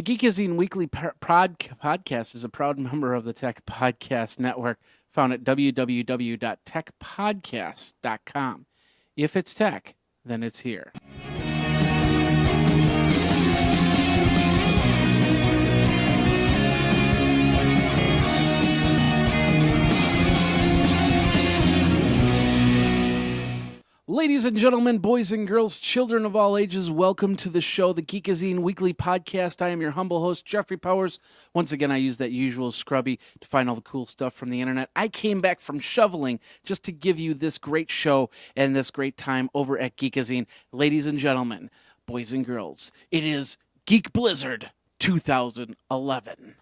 Geekazine Weekly Podcast is a proud member of the Tech Podcast Network, found at www.techpodcast.com. If it's tech, then it's here. Ladies and gentlemen, boys and girls, children of all ages, welcome to the show, the Geekazine Weekly Podcast. I am your humble host, Jeffrey Powers. Once again, I use that usual scrubby to find all the cool stuff from the internet. I came back from shoveling just to give you this great show and this great time over at Geekazine. Ladies and gentlemen, boys and girls, it is Geek Blizzard 2011.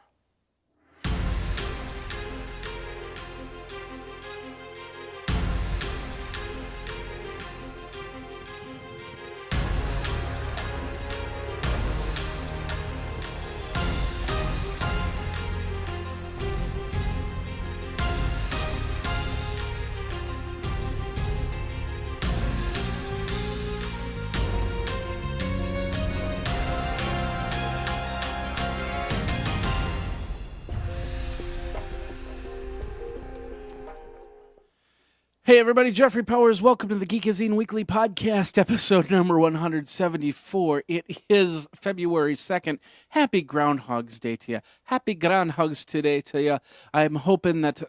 Hey everybody, Jeffrey Powers. Welcome to the Geekazine Weekly Podcast, episode number 174. It is February 2nd. Happy Groundhog's Day to you. Happy Groundhogs today to you. I'm hoping that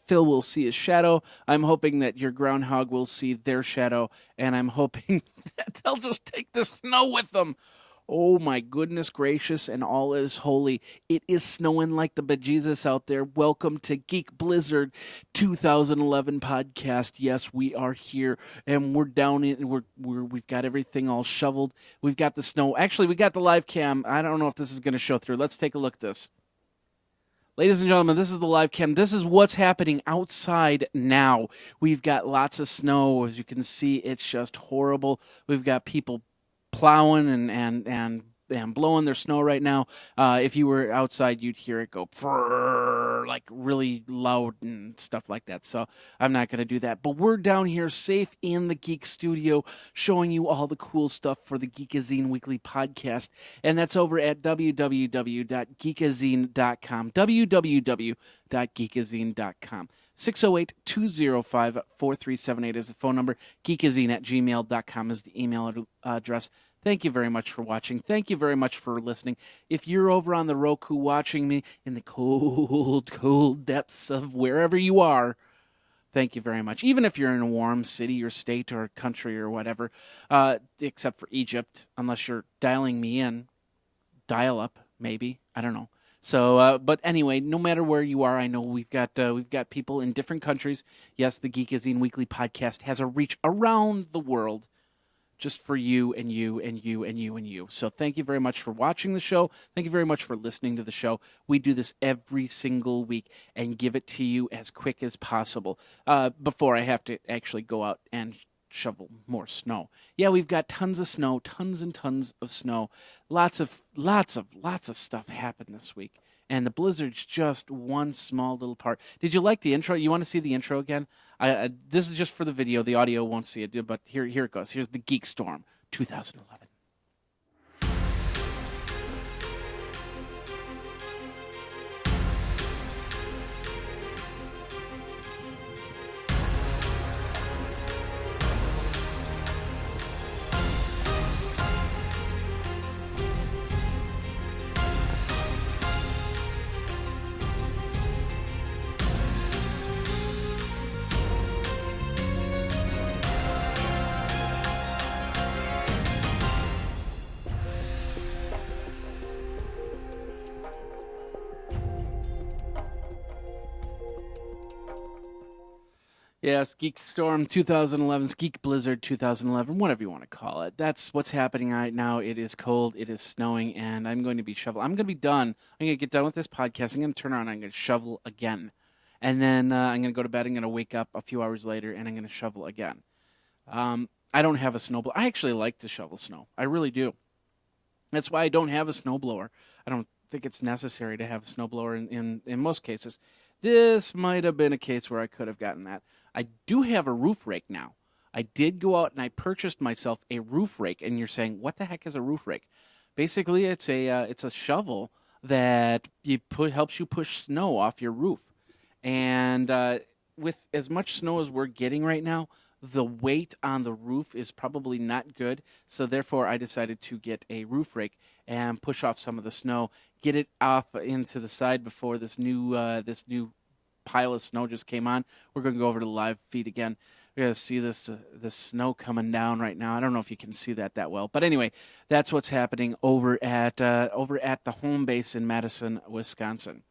Phil will see his shadow. I'm hoping that your groundhog will see their shadow. And I'm hoping that they'll just take the snow with them. Oh my goodness gracious, and all is holy. It is snowing like the bejesus out there. Welcome to Geek Blizzard 2011 podcast. Yes, we are here, and we're down in, we've got everything all shoveled. We've got the snow. Actually, we got the live cam. I don't know if this is going to show through. Let's take a look at this. Ladies and gentlemen, this is the live cam. This is what's happening outside now. We've got lots of snow. As you can see, it's just horrible. We've got people plowing and blowing their snow right now. If you were outside, you'd hear it go like really loud and stuff like that. So I'm not going to do that. But we're down here safe in the Geek Studio showing you all the cool stuff for the Geekazine Weekly Podcast. And that's over at www.geekazine.com. www.geekazine.com. 608-205-4378 is the phone number. Geekazine@gmail.com is the email address. Thank you very much for watching. Thank you very much for listening. If you're over on the Roku watching me in the cold, cold depths of wherever you are, thank you very much. Even if you're in a warm city or state or country or whatever, except for Egypt, unless you're dialing me in. Dial up, maybe. I don't know. So, but anyway, no matter where you are, I know we've got people in different countries. Yes, the Geekazine Weekly Podcast has a reach around the world, just for you and you and you and you and you. So thank you very much for watching the show. Thank you very much for listening to the show. We do this every single week and give it to you as quick as possible before I have to actually go out and shovel more snow. Yeah, we've got tons of snow, tons and tons of snow. Lots of stuff happened this week. And the blizzard's just one small little part. Did you like the intro? You want to see the intro again? This is just for the video. The audio won't see it, but here it goes. Here's the Geek Storm 2011. Yes, Geek Storm 2011, Geek Blizzard 2011, whatever you want to call it. That's what's happening right now. It is cold, it is snowing, and I'm going to be shoveling. I'm going to be done. I'm going to get done with this podcast. I'm going to turn around and I'm going to shovel again. And then I'm going to go to bed. I'm going to wake up a few hours later, and I'm going to shovel again. I don't have a snowblower. I actually like to shovel snow. I really do. That's why I don't have a snowblower. I don't think it's necessary to have a snowblower in most cases. This might have been a case where I could have gotten that. I do have a roof rake now. I did go out and I purchased myself a roof rake. And you're saying, what the heck is a roof rake? Basically, it's a shovel that helps you push snow off your roof. And with as much snow as we're getting right now, the weight on the roof is probably not good. So therefore, I decided to get a roof rake and push off some of the snow, get it off into the side before this new pile of snow just came on. We're going to go over to the live feed again. We're going to see this snow coming down right now. I don't know if you can see that well, but anyway, that's what's happening over at the home base in Madison, Wisconsin.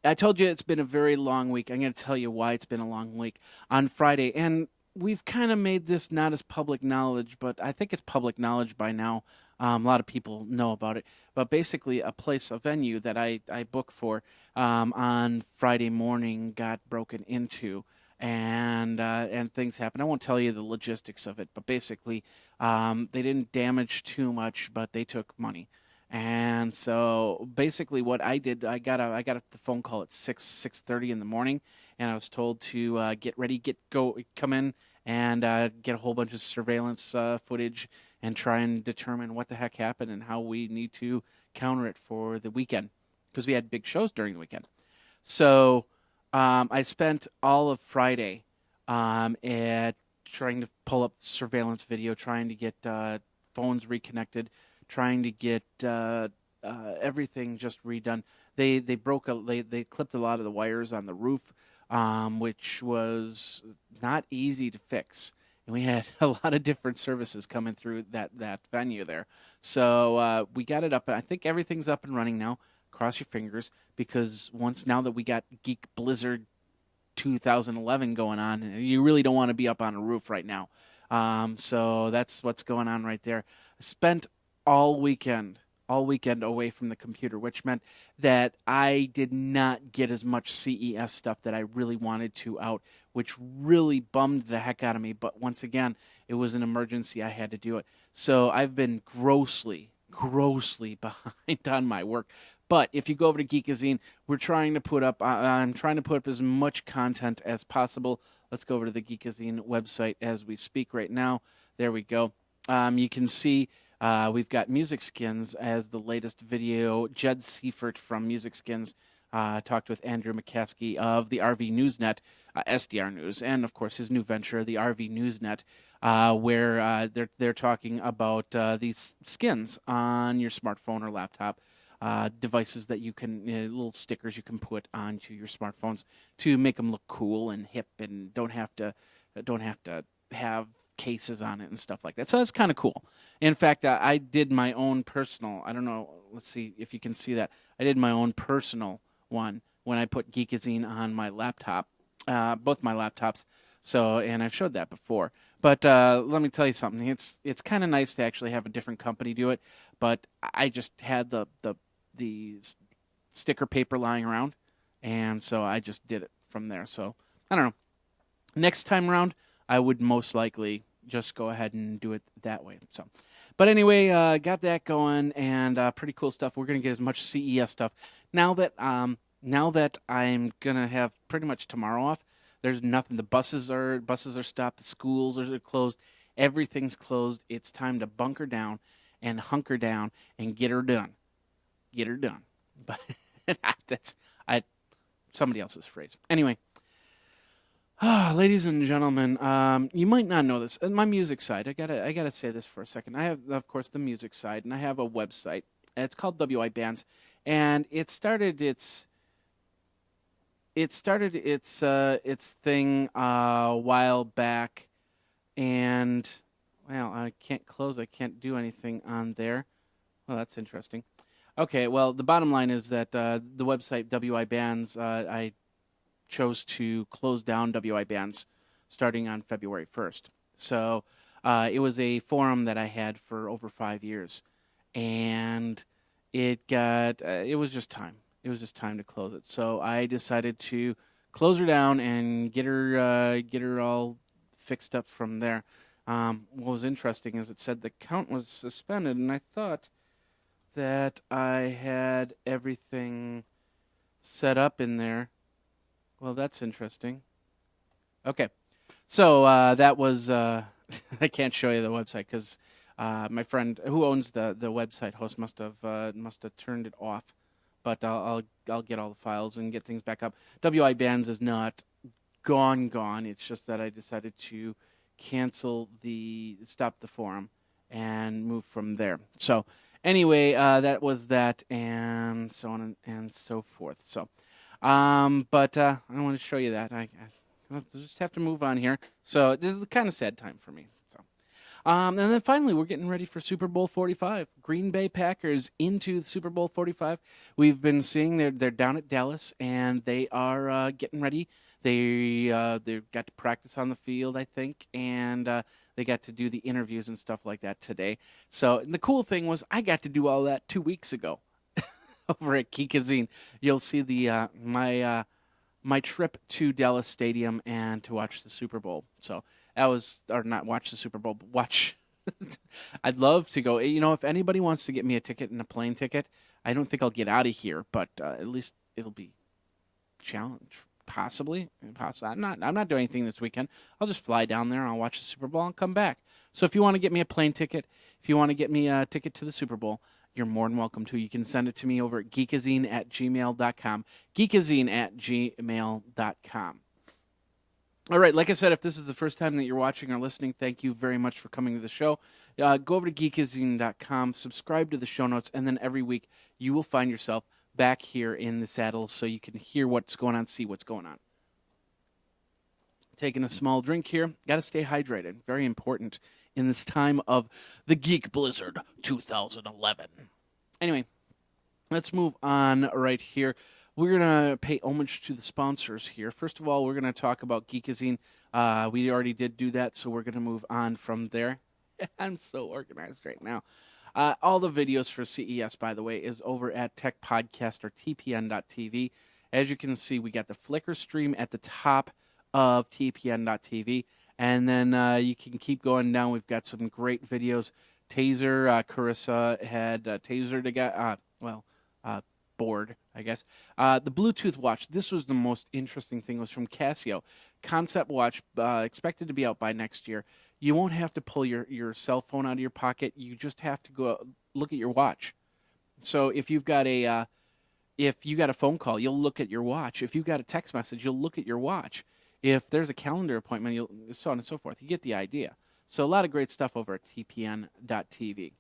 I told you it's been a very long week. I'm going to tell you why it's been a long week. On Friday, and we've kind of made this not as public knowledge, but I think it's public knowledge by now. A lot of people know about it. But basically, a venue that I booked for on Friday morning got broken into, and things happened. I won't tell you the logistics of it, but basically, they didn't damage too much, but they took money. And so basically, what I did, I got a phone call at 6:30 in the morning, and I was told to get ready, come in, and get a whole bunch of surveillance footage and try and determine what the heck happened and how we need to counter it for the weekend, because we had big shows during the weekend. So I spent all of Friday at trying to pull up surveillance video, trying to get phones reconnected, trying to get everything just redone. They clipped a lot of the wires on the roof, which was not easy to fix. And we had a lot of different services coming through that venue there. So we got it up. I think everything's up and running now. Cross your fingers, because now that we got Geek Blizzard 2011 going on, you really don't want to be up on a roof right now. So that's what's going on right there. I spent all weekend away from the computer, which meant that I did not get as much CES stuff that I really wanted to out, which really bummed the heck out of me. But once again, it was an emergency. I had to do it. So I've been grossly behind on my work. But if you go over to Geekazine, I'm trying to put up as much content as possible. Let's go over to the Geekazine website as we speak right now. There we go. You can see we've got Music Skins as the latest video. Jed Seifert from Music Skins talked with Andrew McCaskey of the RV Newsnet, SDR News, and of course his new venture, the RV Newsnet, where they're talking about these skins on your smartphone or laptop. Devices that you can, little stickers you can put onto your smartphones to make them look cool and hip, and don't have to have cases on it and stuff like that. So that's kind of cool. In fact, I did my own personal. I don't know. Let's see if you can see that. I did my own personal one when I put Geekazine on my laptop, both my laptops. So, and I've showed that before. But let me tell you something. It's kind of nice to actually have a different company do it. But I just had the sticker paper lying around, and so I just did it from there. So I don't know. Next time around, I would most likely just go ahead and do it that way. So, but anyway, got that going, and pretty cool stuff. We're gonna get as much CES stuff now that I'm gonna have pretty much tomorrow off. There's nothing. The buses are stopped. The schools are closed. Everything's closed. It's time to bunker down and hunker down and get her done. Get her done. But that's somebody else's phrase. Anyway, ladies and gentlemen, you might not know this. My music side. I gotta say this for a second. I have, of course, the music side, and I have a website. It's called WI Bands, and it started its thing a while back, and well, I can't close. I can't do anything on there. Well, that's interesting. Okay, well, the bottom line is that the website WI Bands, I chose to close down WI Bands starting on February 1st. So it was a forum that I had for over 5 years, and it was just time. It was just time to close it. So I decided to close her down and get her all fixed up from there. What was interesting is it said the account was suspended, and I thought that I had everything set up in there. Well, that's interesting. Okay, so that was I can't show you the website because My friend who owns the website host must have turned it off, but I'll get all the files and get things back up. WI Bands is not gone. It's just that I decided to stop the forum and move from there. So anyway, that was that, and so on and so forth. So, but I want to show you that. I just have to move on here. So this is a kind of sad time for me. So, and then finally, we're getting ready for Super Bowl 45. Green Bay Packers into the Super Bowl 45. We've been seeing they're down at Dallas, and they are getting ready. They got to practice on the field, I think, and they got to do the interviews and stuff like that today. So the cool thing was I got to do all that 2 weeks ago over at Geekazine. You'll see the my trip to Dallas Stadium and to watch the Super Bowl. So that was, or not watch the Super Bowl, but watch. I'd love to go. You know, if anybody wants to get me a ticket and a plane ticket, I don't think I'll get out of here, but at least it'll be a challenge. Possibly. I'm not doing anything this weekend. I'll just fly down there and I'll watch the Super Bowl and come back. So if you want to get me a plane ticket, if you want to get me a ticket to the Super Bowl, you're more than welcome to. You can send it to me over at geekazine@gmail.com. Geekazine@gmail.com. All right, like I said, if this is the first time that you're watching or listening, thank you very much for coming to the show. Go over to geekazine.com, subscribe to the show notes, and then every week you will find yourself back here in the saddle so you can hear what's going on, see what's going on. Taking a small drink here. Got to stay hydrated. Very important in this time of the Geek Blizzard 2011. Anyway, let's move on right here. We're going to pay homage to the sponsors here. First of all, we're going to talk about Geekazine. We already did do that, so we're going to move on from there. I'm so organized right now. All the videos for CES, by the way, is over at Tech Podcast or TPN.TV. As you can see, we got the Flickr stream at the top of TPN.TV. And then you can keep going down. We've got some great videos. Taser, Carissa had Taser to get, board, I guess. The Bluetooth watch, this was the most interesting thing, was from Casio. Concept watch, expected to be out by next year. You won't have to pull your cell phone out of your pocket. You just have to go look at your watch. So if you've got a phone call, you'll look at your watch. If you've got a text message, you'll look at your watch. If there's a calendar appointment, you'll so on and so forth. You get the idea. So a lot of great stuff over at tpn.tv.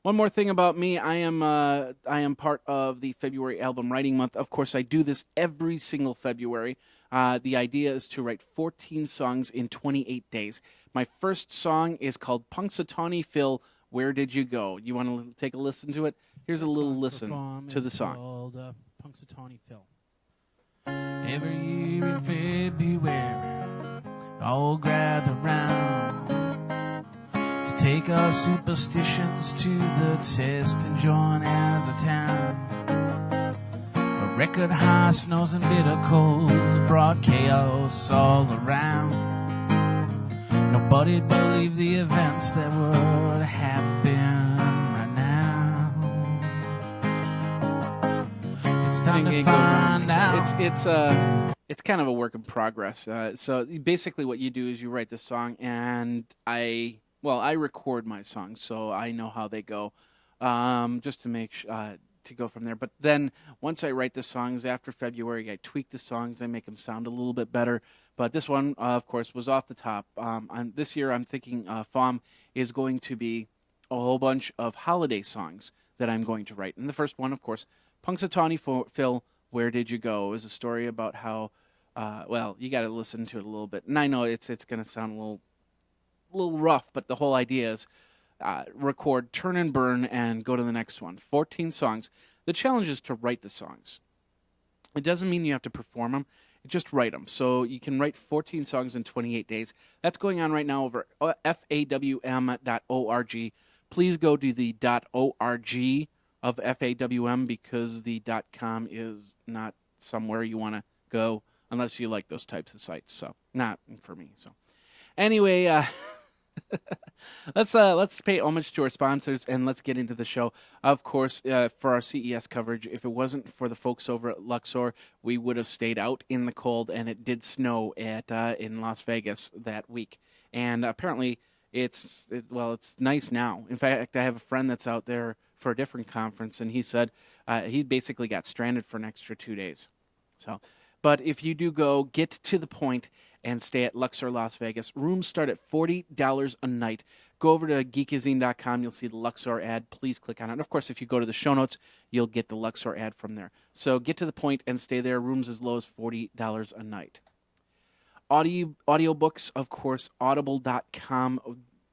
One more thing about me, I am part of the February album writing month. Of course, I do this every single February. The idea is to write 14 songs in 28 days. My first song is called Punxsutawney Phil, Where Did You Go? You want to take a listen to it? Here's a little listen to the song. Called Punxsutawney Phil. Every year in February, all gather round to take our superstitions to the test and join as a town. A record high snows and bitter colds brought chaos all around. Nobody believed the events that would happen right now. It's time to find out. It's kind of a work in progress. So basically what you do is you write the song, and I record my songs, so I know how they go, just to make to go from there. But then once I write the songs after February, I tweak the songs, I make them sound a little bit better. But this one, of course, was off the top. This year, I'm thinking FOM is going to be a whole bunch of holiday songs that I'm going to write. And the first one, of course, Punxsutawney Phil, Where Did You Go? Is a story about how, you got to listen to it a little bit. And I know it's going to sound a little rough, but the whole idea is record, turn and burn, and go to the next one. 14 songs. The challenge is to write the songs. It doesn't mean you have to perform them. Just write them. So you can write 14 songs in 28 days. That's going on right now over fawm.org. Please go to the .org of FAWM because the .com is not somewhere you want to go unless you like those types of sites. So not for me. So anyway, let's pay homage to our sponsors and let's get into the show. Of course, for our CES coverage, if it wasn't for the folks over at Luxor, we would have stayed out in the cold, and it did snow in Las Vegas that week. And apparently, it's nice now. In fact, I have a friend that's out there for a different conference, and he said he basically got stranded for an extra 2 days. So, but if you do go, get to the point and stay at Luxor Las Vegas. Rooms start at $40 a night. Go over to Geekazine.com. You'll see the Luxor ad. Please click on it. And of course, if you go to the show notes, you'll get the Luxor ad from there. So get to the point and stay there. Rooms as low as $40 a night. Audiobooks, of course, audible.com,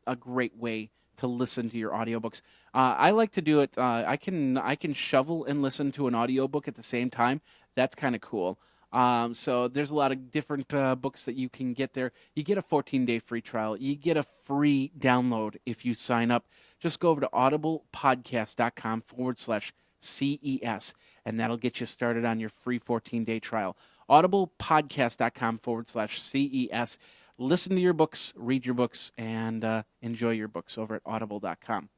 a great way to listen to your audiobooks. I like to do it. I can shovel and listen to an audiobook at the same time. That's kind of cool. So there's a lot of different books that you can get there. You get a 14-day free trial. You get a free download if you sign up. Just go over to audiblepodcast.com/CES, and that'll get you started on your free 14-day trial. audiblepodcast.com/CES. Listen to your books, read your books, and enjoy your books over at audible.com.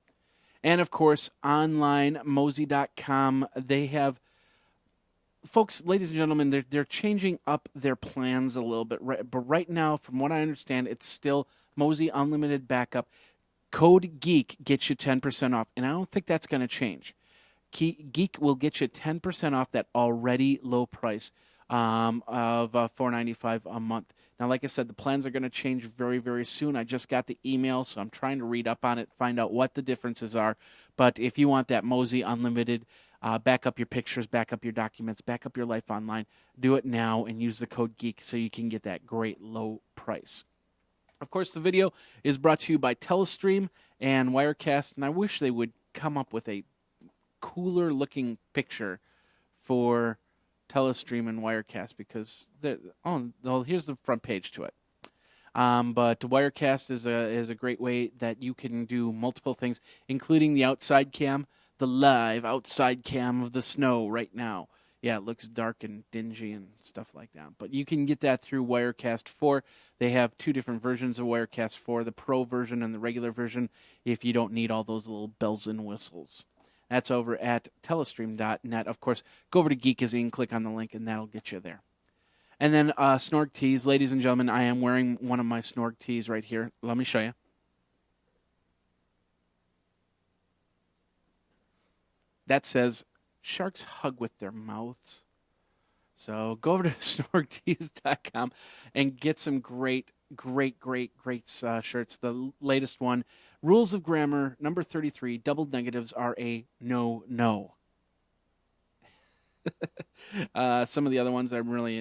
And, of course, online, Mosey.com. They have... Folks, ladies and gentlemen, they're changing up their plans a little bit. But right now, from what I understand, it's still Mosey Unlimited Backup. Code GEEK gets you 10% off, and I don't think that's going to change. Geek will get you 10% off that already low price of $4.95 a month. Now, like I said, the plans are going to change very, very soon. I just got the email, so I'm trying to read up on it, find out what the differences are. But if you want that Mosey Unlimited, back up your pictures, back up your documents, back up your life online, do it now and use the code GEEK so you can get that great low price. Of course, the video is brought to you by Telestream and Wirecast, and I wish they would come up with a cooler-looking picture for Telestream and Wirecast because here's the front page to it. But Wirecast is a great way that you can do multiple things, including the outside cam, the live outside cam of the snow right now. Yeah, it looks dark and dingy and stuff like that. But you can get that through Wirecast 4. They have two different versions of Wirecast 4, the Pro version and the regular version, if you don't need all those little bells and whistles. That's over at telestream.net. Of course, go over to Geekazine, click on the link, and that'll get you there. And then Snorg tees. Ladies and gentlemen, I am wearing one of my Snorg tees right here. Let me show you. That says, sharks hug with their mouths. So go over to snorgtees.com and get some great shirts. The latest one, Rules of Grammar, number 33, double negatives are a no. Some of the other ones I really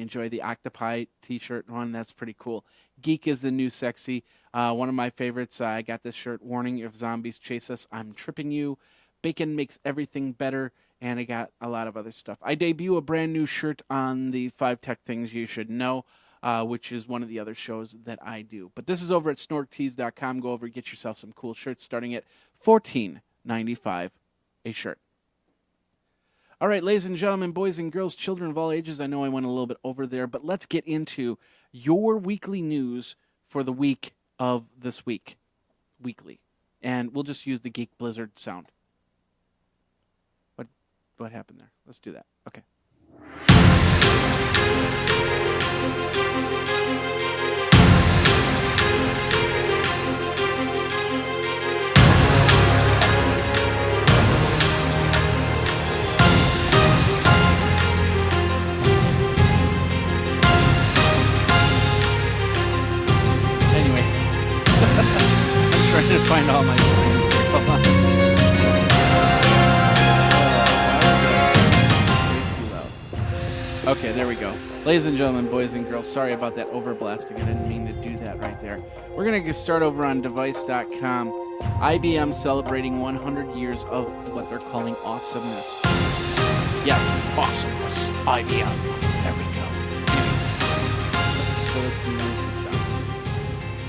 enjoy. The Octopi t-shirt one, that's pretty cool. Geek is the new sexy. One of my favorites, I got this shirt, Warning, if zombies chase us, I'm tripping you. Bacon makes everything better, and I got a lot of other stuff. I debut a brand new shirt on the 5 Tech Things You Should Know, which is one of the other shows that I do. But this is over at snorgtees.com. Go over and get yourself some cool shirts starting at $14.95 a shirt. All right, ladies and gentlemen, boys and girls, children of all ages, I know I went a little bit over there, but let's get into your weekly news for the week of this week. Weekly. And we'll just use the Geek Blizzard sound. What happened there? Let's do that. Okay. Anyway. I'm trying to find all my screens. Hold on. Okay, there we go. Ladies and gentlemen, boys and girls, sorry about that overblasting. I didn't mean to do that right there. We're going to start over on device.com. IBM celebrating 100 years of what they're calling awesomeness. Yes, awesomeness. IBM. There we go.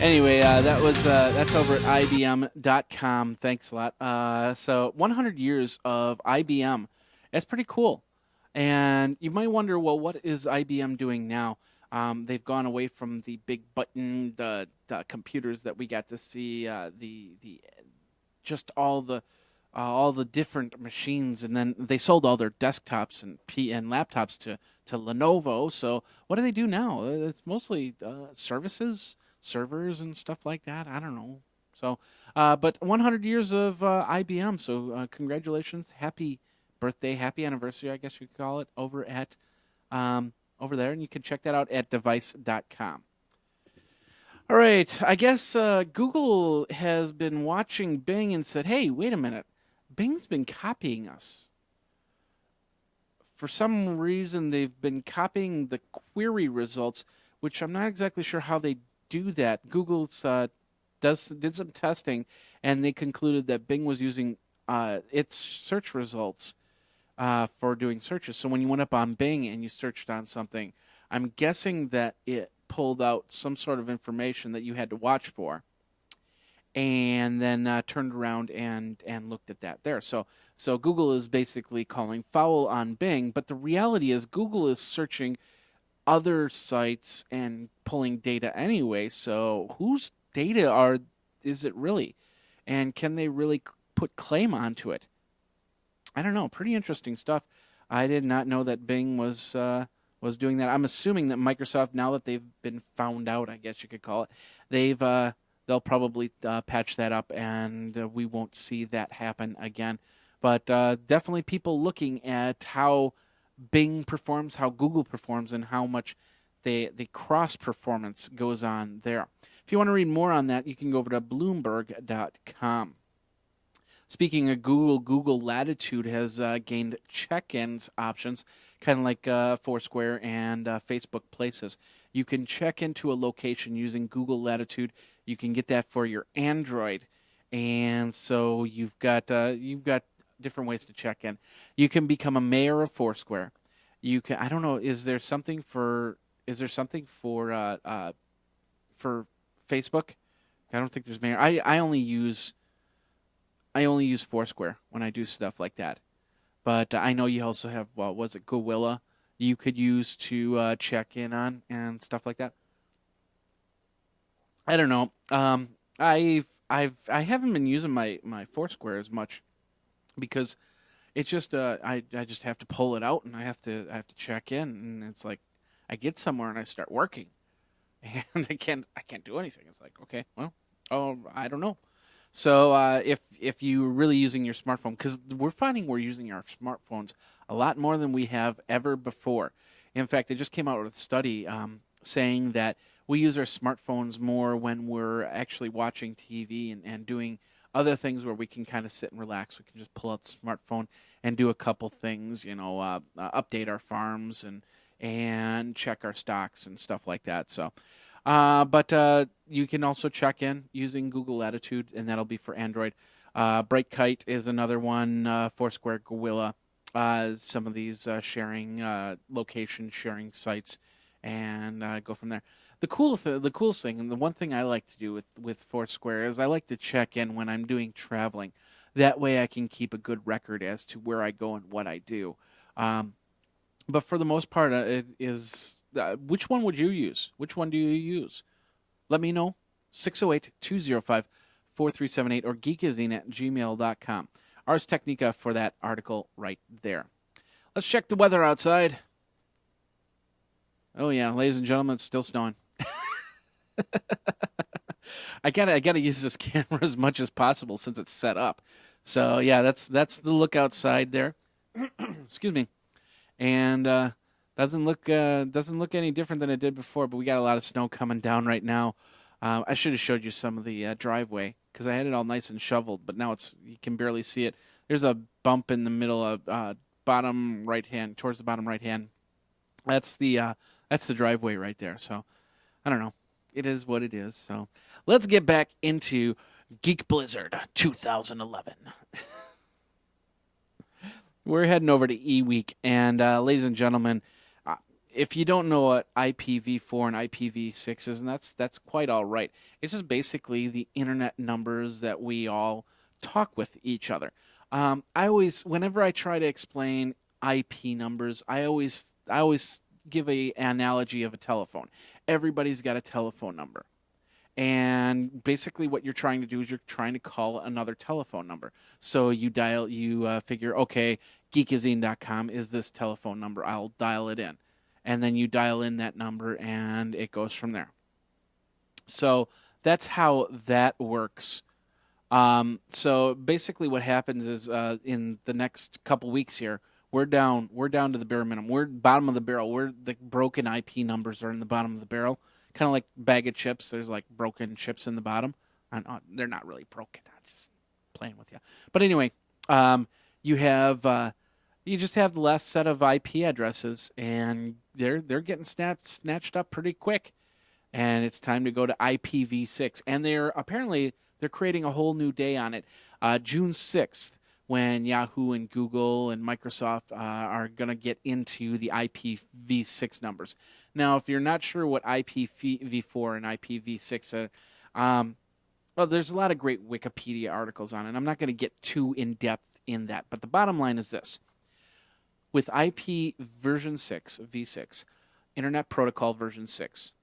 Anyway, that's over at IBM.com. Thanks a lot. So 100 years of IBM. That's pretty cool. And you might wonder, well, what is IBM doing now? They've gone away from the big button, the computers that we got to see, just all the different machines, and then they sold all their desktops and laptops to Lenovo. So what do they do now? It's mostly services. servers and stuff like that. I don't know. So, but 100 years of IBM. So, congratulations, happy birthday, happy anniversary, I guess you could call it, over at over there, and you can check that out at device.com. All right, I guess Google has been watching Bing and said, "Hey, wait a minute, Bing's been copying us." For some reason, they've been copying the query results, which I'm not exactly sure how they do that. Google's did some testing, and they concluded that Bing was using its search results for doing searches. So when you went up on Bing and you searched on something, I'm guessing that it pulled out some sort of information that you had to watch for, and then turned around and looked at that there. So Google is basically calling foul on Bing, but the reality is Google is searching other sites and pulling data anyway. So whose data is it really, and can they really put claim onto it? I don't know. Pretty interesting stuff. I did not know that Bing was doing that. I'm assuming that Microsoft, now that they've been found out, I guess you could call it, they'll probably patch that up, and we won't see that happen again. But definitely people looking at how Bing performs, how Google performs, and how much the cross performance goes on there. If you want to read more on that, you can go over to Bloomberg.com. Speaking of Google, Google Latitude has gained check-ins options, kind of like Foursquare and Facebook Places. You can check into a location using Google Latitude. You can get that for your Android, and so you've got different ways to check in. You can become a mayor of Foursquare. You can. I don't know. Is there something for Facebook? I don't think there's mayor. I only use Foursquare when I do stuff like that. But I know you also have, was it Gowilla you could use to check in on and stuff like that. I don't know. I haven't been using my Foursquare as much because it's just I just have to pull it out and I have to check in, and it's like I get somewhere and I start working and I can't do anything. It's like, okay, well, I don't know. So if you're really using your smartphone, because we're finding we're using our smartphones a lot more than we have ever before. In fact, they just came out with a study saying that we use our smartphones more when we're actually watching TV and doing other things where we can kind of sit and relax. We can just pull out the smartphone and do a couple things, update our farms and check our stocks and stuff like that. So. But you can also check in using Google Latitude, and that'll be for Android. Brightkite is another one, Foursquare, Gowilla, some of these location sharing sites, and go from there. The coolest thing, and the one thing I like to do with Foursquare is I like to check in when I'm doing traveling. That way I can keep a good record as to where I go and what I do. But for the most part, it is... which one would you use? Which one do you use? Let me know. 608-205-4378 or geekazine@gmail.com. Ars Technica for that article right there. Let's check the weather outside. Oh yeah, ladies and gentlemen, it's still snowing. I gotta use this camera as much as possible since it's set up. So yeah, that's the look outside there. Excuse me. And doesn't look any different than it did before, but we got a lot of snow coming down right now. I should have showed you some of the driveway because I had it all nice and shoveled, but now you can barely see it. There's a bump in the middle of bottom right hand, towards the bottom right hand. That's the driveway right there. So I don't know. It is what it is. So let's get back into Geek Blizzard 2011. We're heading over to eWeek, and ladies and gentlemen, if you don't know what IPv4 and IPv6 is, and that's quite all right. It's just basically the internet numbers that we all talk with each other. Whenever I try to explain IP numbers, I always give an analogy of a telephone. Everybody's got a telephone number. And basically what you're trying to do is you're trying to call another telephone number. So you figure, okay, Geekazine.com is this telephone number. I'll dial it in. And then you dial in that number, and it goes from there. So that's how that works. So basically, what happens is in the next couple weeks here, we're down to the bare minimum. We're bottom of the barrel. We're the broken IP numbers are in the bottom of the barrel, kind of like bag of chips. There's like broken chips in the bottom. They're not really broken. I'm just playing with you. But anyway, you have you just have the last set of IP addresses, and they're getting snatched up pretty quick. And it's time to go to IPv6. And they're creating a whole new day on it, June 6th, when Yahoo and Google and Microsoft are going to get into the IPv6 numbers. Now, if you're not sure what IPv4 and IPv6 are, well, there's a lot of great Wikipedia articles on it. I'm not going to get too in-depth in that. But the bottom line is this. With IP version 6, V6, Internet Protocol version 6,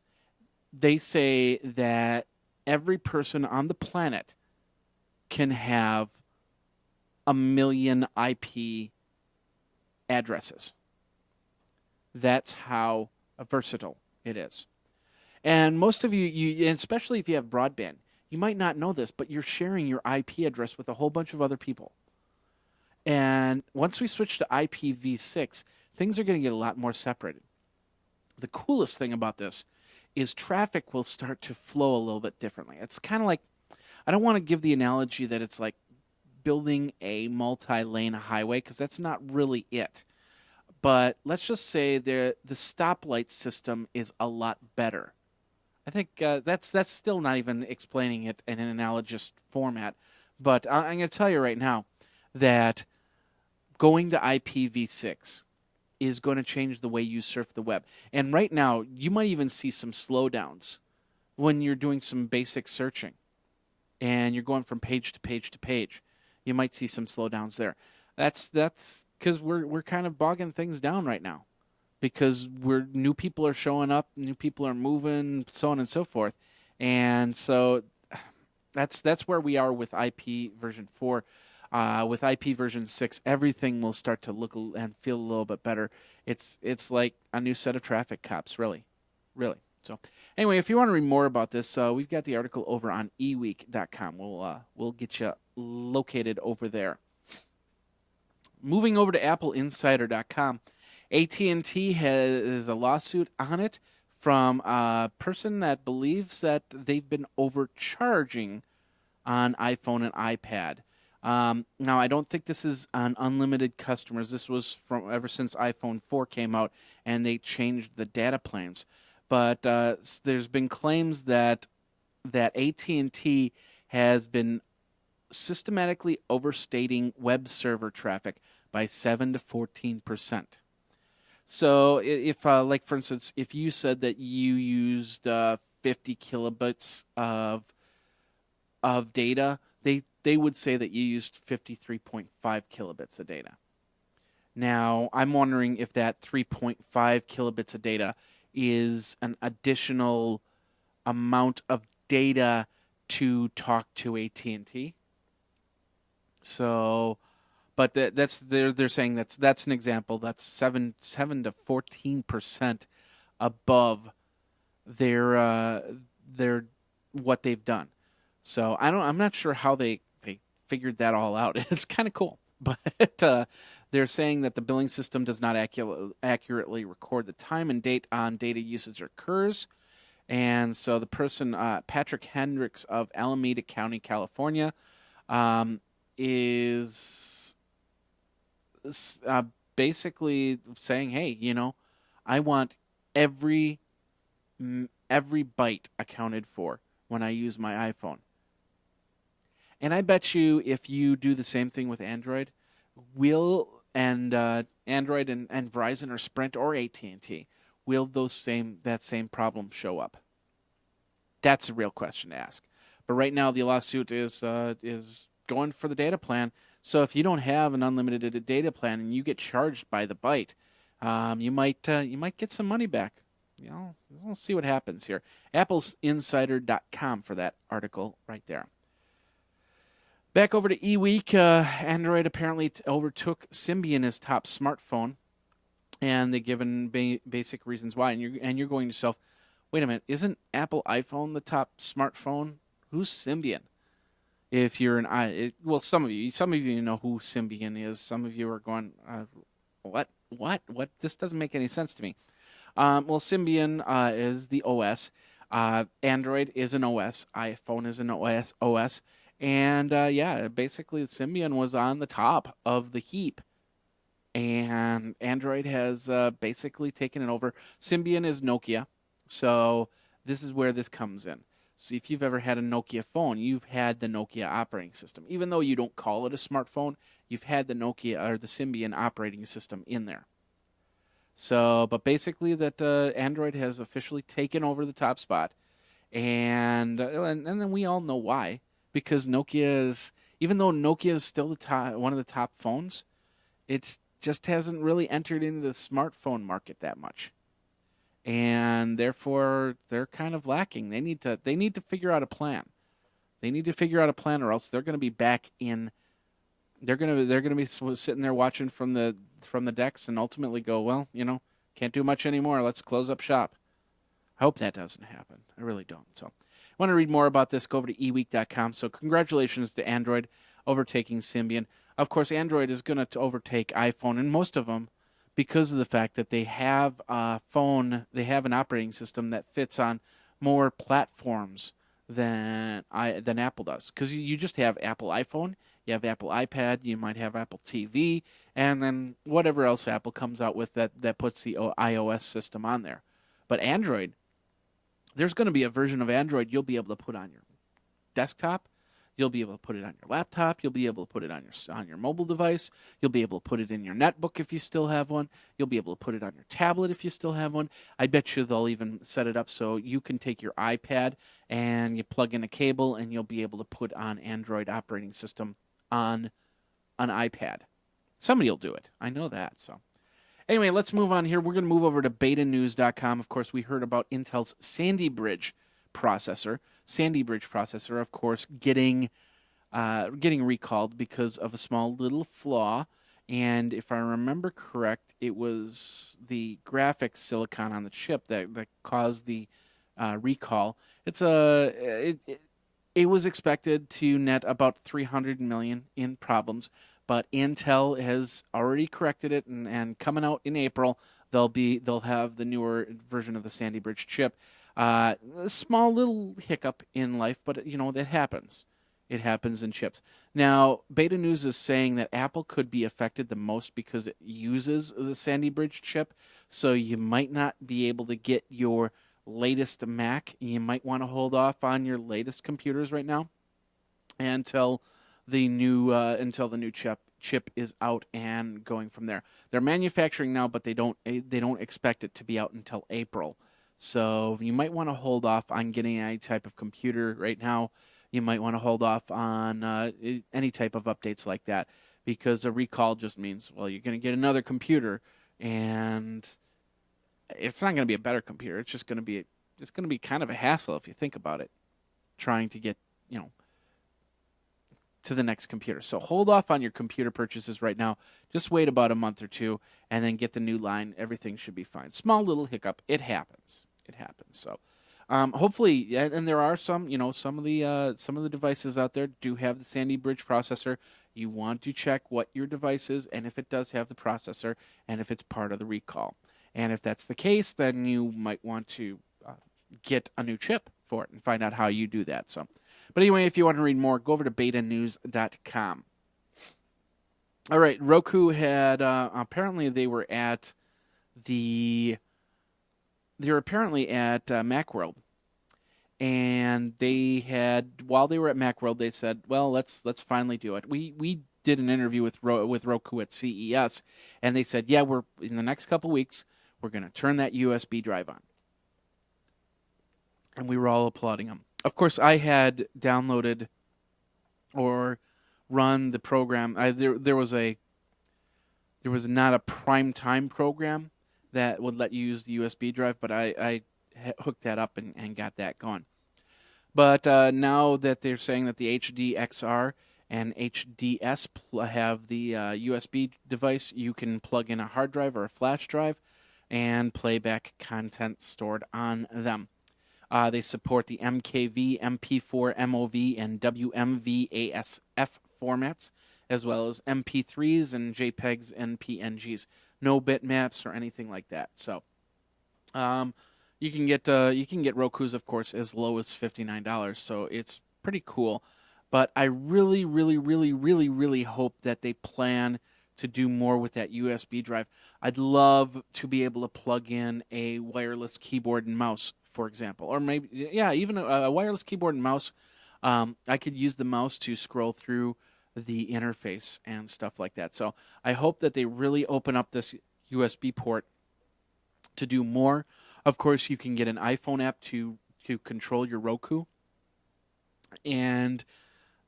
they say that every person on the planet can have 1 million IP addresses. That's how versatile it is. And most of you, especially if you have broadband, you might not know this, but you're sharing your IP address with a whole bunch of other people. And once we switch to IPv6, things are going to get a lot more separated. The coolest thing about this is traffic will start to flow a little bit differently. It's kind of like, I don't want to give the analogy that it's like building a multi-lane highway, because that's not really it. But let's just say the stoplight system is a lot better. I think that's still not even explaining it in an analogous format. But I'm going to tell you right now that going to IPv6 is going to change the way you surf the web. And right now, you might even see some slowdowns when you're doing some basic searching and you're going from page to page to page. You might see some slowdowns there. That's because we're kind of bogging things down right now, because new people are showing up, new people are moving, so on and so forth. And so that's where we are with IP version 4. With IP version 6, everything will start to look and feel a little bit better. It's like a new set of traffic cops, really. So anyway, if you want to read more about this, we've got the article over on eweek.com. We'll get you located over there. Moving over to appleinsider.com, AT&T has a lawsuit on it from a person that believes that they've been overcharging on iPhone and iPad. Now, I don't think this is on unlimited customers. This was from ever since iPhone 4 came out and they changed the data plans. But there's been claims that AT&T has been systematically overstating web server traffic by 7 to 14%. So if, like for instance, if you said that you used 50 kilobits of data, they would say that you used 53.5 kilobits of data. Now, I'm wondering if that 3.5 kilobits of data is an additional amount of data to talk to AT&T. So, but they're saying that's an example. That's 7 to 14% above their what they've done. So I'm not sure how they figured that all out. It's kind of cool, but they're saying that the billing system does not accurately record the time and date on data usage occurs. And so the person, Patrick Hendricks of Alameda County, California, is basically saying, hey, I want every byte accounted for when I use my iPhone. And I bet you if you do the same thing with Android, Android and Verizon or Sprint or AT&T, will that same problem show up? That's a real question to ask. But right now the lawsuit is going for the data plan. So if you don't have an unlimited data plan and you get charged by the byte, you might get some money back. We'll see what happens here. ApplesInsider.com for that article right there. Back over to eWeek, Android apparently overtook Symbian as top smartphone, and they've given basic reasons why. And you're going to yourself, wait a minute, isn't Apple iPhone the top smartphone? Who's Symbian? If you're well, some of you know who Symbian is. Some of you are going, what? This doesn't make any sense to me. Well, Symbian is the OS. Android is an OS. iPhone is an OS. And yeah, basically Symbian was on the top of the heap. And Android has basically taken it over. Symbian is Nokia. So this is where this comes in. So if you've ever had a Nokia phone, you've had the Nokia operating system. Even though you don't call it a smartphone, you've had the Nokia or the Symbian operating system in there. So, but basically that Android has officially taken over the top spot. And then we all know why. Because Nokia is, even though Nokia is still one of the top phones, it just hasn't really entered into the smartphone market that much. And therefore they're kind of lacking. They need to figure out a plan. They need to figure out a plan, or else they're going to be back in. They're going to be sitting there watching from the decks, and ultimately go, well, can't do much anymore. Let's close up shop. I hope that doesn't happen. I really don't. So, want to read more about this? Go over to eweek.com. So, congratulations to Android overtaking Symbian. Of course, Android is going to overtake iPhone, and most of them, because of the fact that they have an operating system that fits on more platforms than Apple does. Because you just have Apple iPhone, you have Apple iPad, you might have Apple TV, and then whatever else Apple comes out with that puts the iOS system on there. But Android, there's going to be a version of Android you'll be able to put on your desktop. You'll be able to put it on your laptop. You'll be able to put it on your mobile device. You'll be able to put it in your netbook if you still have one. You'll be able to put it on your tablet if you still have one. I bet you they'll even set it up so you can take your iPad and you plug in a cable and you'll be able to put on Android operating system on an iPad. Somebody will do it. I know that. So anyway, let's move on here. We're going to move over to betanews.com. Of course, we heard about Intel's Sandy Bridge processor. Sandy Bridge processor, of course, getting recalled because of a small little flaw. And if I remember correct, it was the graphics silicon on the chip that caused the recall. It was expected to net about $300 million in problems, but Intel has already corrected it, and coming out in April, they'll have the newer version of the Sandy Bridge chip. A small little hiccup in life, but that happens. It happens in chips. Now, Beta News is saying that Apple could be affected the most because it uses the Sandy Bridge chip, so you might not be able to get your latest Mac. You might want to hold off on your latest computers right now until the new chip is out and going from there. They're manufacturing now, but they don't expect it to be out until April. So you might want to hold off on getting any type of computer right now. You might want to hold off on any type of updates like that, because a recall just means, well, you're going to get another computer, and it's not going to be a better computer. It's just going to be kind of a hassle if you think about it, trying to get to the next computer. So hold off on your computer purchases right now. Just wait about a month or two, and then get the new line. Everything should be fine. Small little hiccup. It happens. So hopefully, and there are some of the devices out there do have the Sandy Bridge processor. You want to check what your device is, and if it does have the processor, and if it's part of the recall. And if that's the case, then you might want to get a new chip for it and find out how you do that. So, but anyway, if you want to read more, go over to betanews.com. All right, Roku had apparently they were apparently at Macworld, and they had, while they were at Macworld, they said, well, let's finally do it. We did an interview with Roku at CES, and they said, yeah, we're in the next couple weeks, we're going to turn that USB drive on. And we were all applauding them. Of course, I had downloaded or run the program. There was not a prime time program that would let you use the USB drive, but I hooked that up and got that going. But now that they're saying that the HDXR and HDS have the USB device, you can plug in a hard drive or a flash drive and play back content stored on them. They support the MKV, MP4, MOV, and WMV ASF formats, as well as MP3s and JPEGs and PNGs. No bitmaps or anything like that. So, you can get Roku's, of course, as low as $59. So it's pretty cool. But I really, really, really, really, really hope that they plan to do more with that USB drive. I'd love to be able to plug in a wireless keyboard and mouse, for example, or maybe even a wireless keyboard and mouse. I could use the mouse to scroll through the interface and stuff like that. So I hope that they really open up this USB port to do more. Of course, you can get an iPhone app to control your Roku, and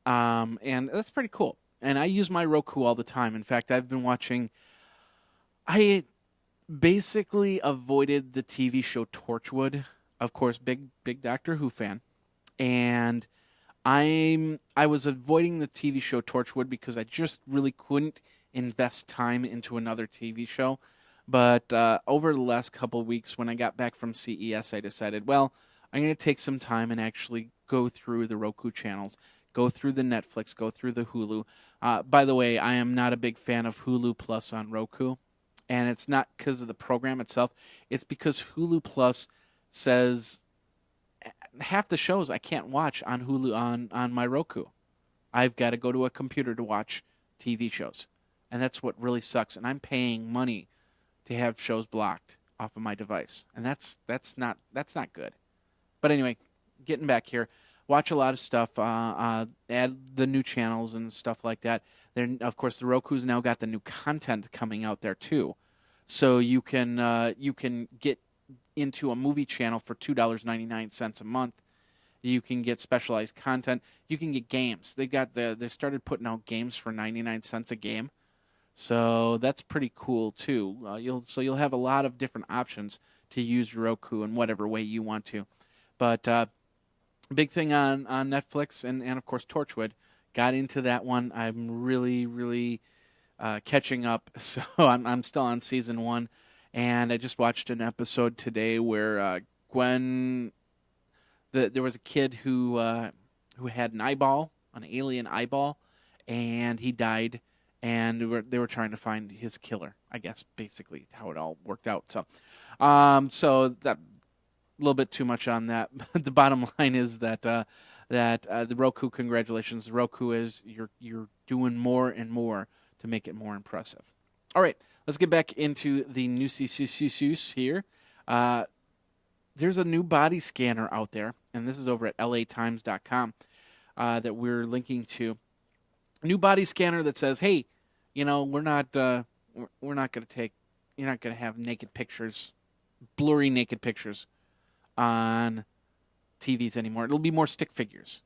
that's pretty cool. And I use my Roku all the time. In fact, I've been watching. I basically avoided the TV show Torchwood. Of course, big Doctor Who fan, and I was avoiding the TV show Torchwood because I just really couldn't invest time into another TV show. But over the last couple of weeks, when I got back from CES, I decided, well, I'm going to take some time and actually go through the Roku channels, go through the Netflix, go through the Hulu. By the way, I am not a big fan of Hulu Plus on Roku, and it's not because of the program itself. It's because Hulu Plus says half the shows I can't watch on Hulu on my Roku. I've got to go to a computer to watch TV shows, and that's what really sucks. And I'm paying money to have shows blocked off of my device, and that's not good. But anyway, getting back here, watch a lot of stuff, add the new channels and stuff like that. Of course, the Roku's now got the new content coming out there too, so you can get into a movie channel for $2.99 a month. You can get specialized content. You can get games. They started putting out games for 99 cents a game, so that's pretty cool too. You'll have a lot of different options to use Roku in whatever way you want to. But big thing on Netflix and of course Torchwood. Got into that one. I'm really, really catching up. So I'm still on season 1, and I just watched an episode today where Gwen, there was a kid who had an alien eyeball, and he died, and they were trying to find his killer. I guess basically how it all worked out. So that. A little bit too much on that. The bottom line is that the Roku, congratulations, the Roku is you're doing more and more to make it more impressive. All right, let's get back into the new news here. There's a new body scanner out there, and this is over at latimes.com that we're linking to. A new body scanner that says, hey, we're not going to have naked pictures, blurry naked pictures on TVs anymore. It'll be more stick figures.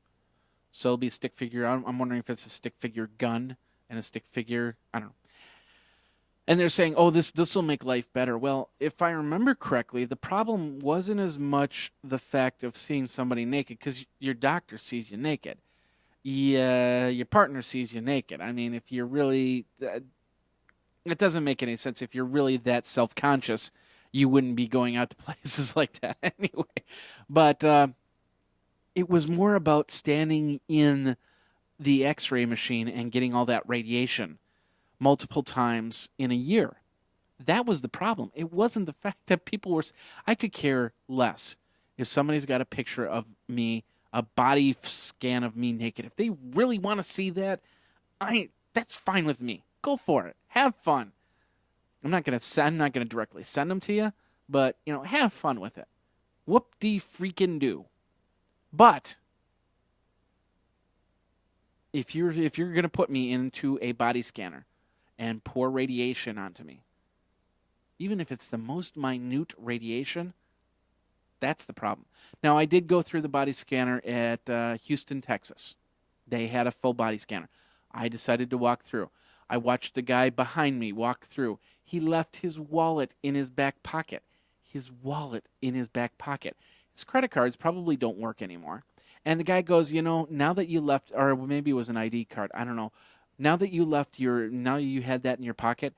So it'll be a stick figure. I'm wondering if it's a stick figure gun and a stick figure. I don't know. And they're saying, oh, this will make life better. Well, if I remember correctly, the problem wasn't as much the fact of seeing somebody naked, because your doctor sees you naked. Your partner sees you naked. I mean, if you're really... it doesn't make any sense. If you're really that self-conscious, you wouldn't be going out to places like that anyway. But it was more about standing in the X-ray machine and getting all that radiation multiple times in a year. That was the problem. It wasn't the fact that people were... I could care less if somebody's got a picture of me, a body scan of me naked. If they really want to see that, that's fine with me. Go for it. Have fun. I'm not gonna directly send them to you, but have fun with it. Whoop-de freaking do. But if you're gonna put me into a body scanner and pour radiation onto me, even if it's the most minute radiation, that's the problem. Now, I did go through the body scanner at Houston, Texas. They had a full body scanner. I decided to walk through. I watched the guy behind me walk through. He left his wallet in his back pocket. His credit cards probably don't work anymore. And the guy goes, now that you left, or maybe it was an ID card, I don't know. Now that you had that in your pocket,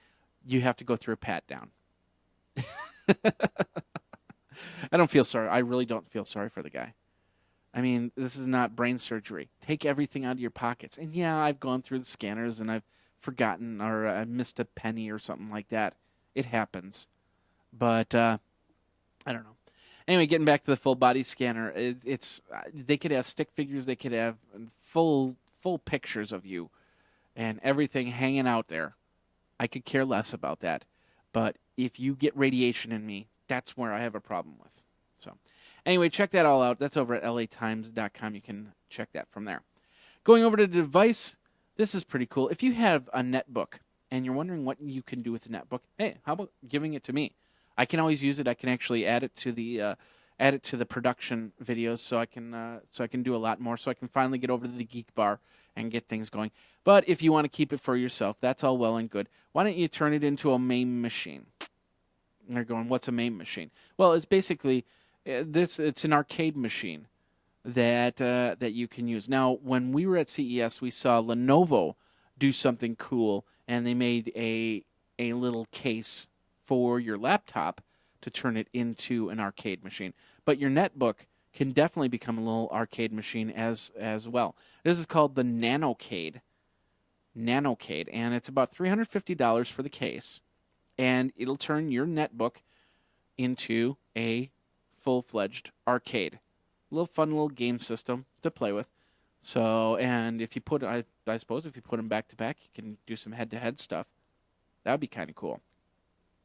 you have to go through a pat down. I don't feel sorry. I really don't feel sorry for the guy. I mean, this is not brain surgery. Take everything out of your pockets. And yeah, I've gone through the scanners and I've forgotten or I missed a penny or something like that. It happens. But I don't know. Anyway, getting back to the full body scanner, it's they could have stick figures, they could have full pictures of you and everything hanging out there. I could care less about that. But if you get radiation in me, that's where I have a problem with. So anyway, check that all out. That's over at latimes.com. You can check that from there. Going over to the device, this is pretty cool. If you have a netbook and you're wondering what you can do with the netbook, hey, how about giving it to me? I can always use it. I can actually add it to the production videos, so I can do a lot more. So I can finally get over to the Geek Bar and get things going. But if you want to keep it for yourself, that's all well and good. Why don't you turn it into a MAME machine? And they're going, what's a MAME machine? Well, it's basically it's an arcade machine that you can use. Now, when we were at CES, we saw Lenovo do something cool, and they made a little case for your laptop to turn it into an arcade machine. But your netbook can definitely become a little arcade machine as well. This is called the Nanocade, and it's about $350 for the case, and it'll turn your netbook into a full-fledged arcade. A little fun little game system to play with. So, and if you put, I suppose if you put them back to back, you can do some head-to-head stuff. That would be kind of cool.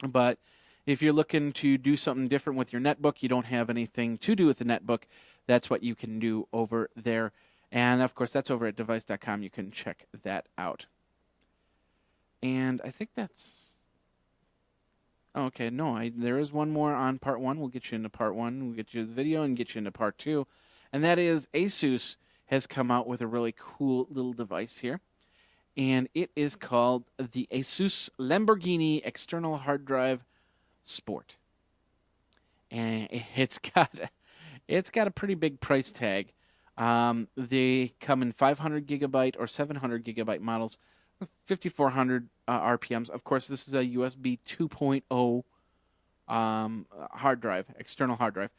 But if you're looking to do something different with your netbook, you don't have anything to do with the netbook, that's what you can do over there. And, of course, that's over at device.com. You can check that out. And I think that's... Okay, no, there is one more on part one. We'll get you into part one. We'll get you the video and get you into part two. And that is Asus has come out with a really cool little device here. And it is called the Asus Lamborghini External Hard Drive Sport. And it's got a pretty big price tag. They come in 500 gigabyte or 700 gigabyte models, 5,400 RPMs. Of course, this is a USB 2.0 hard drive, external hard drive.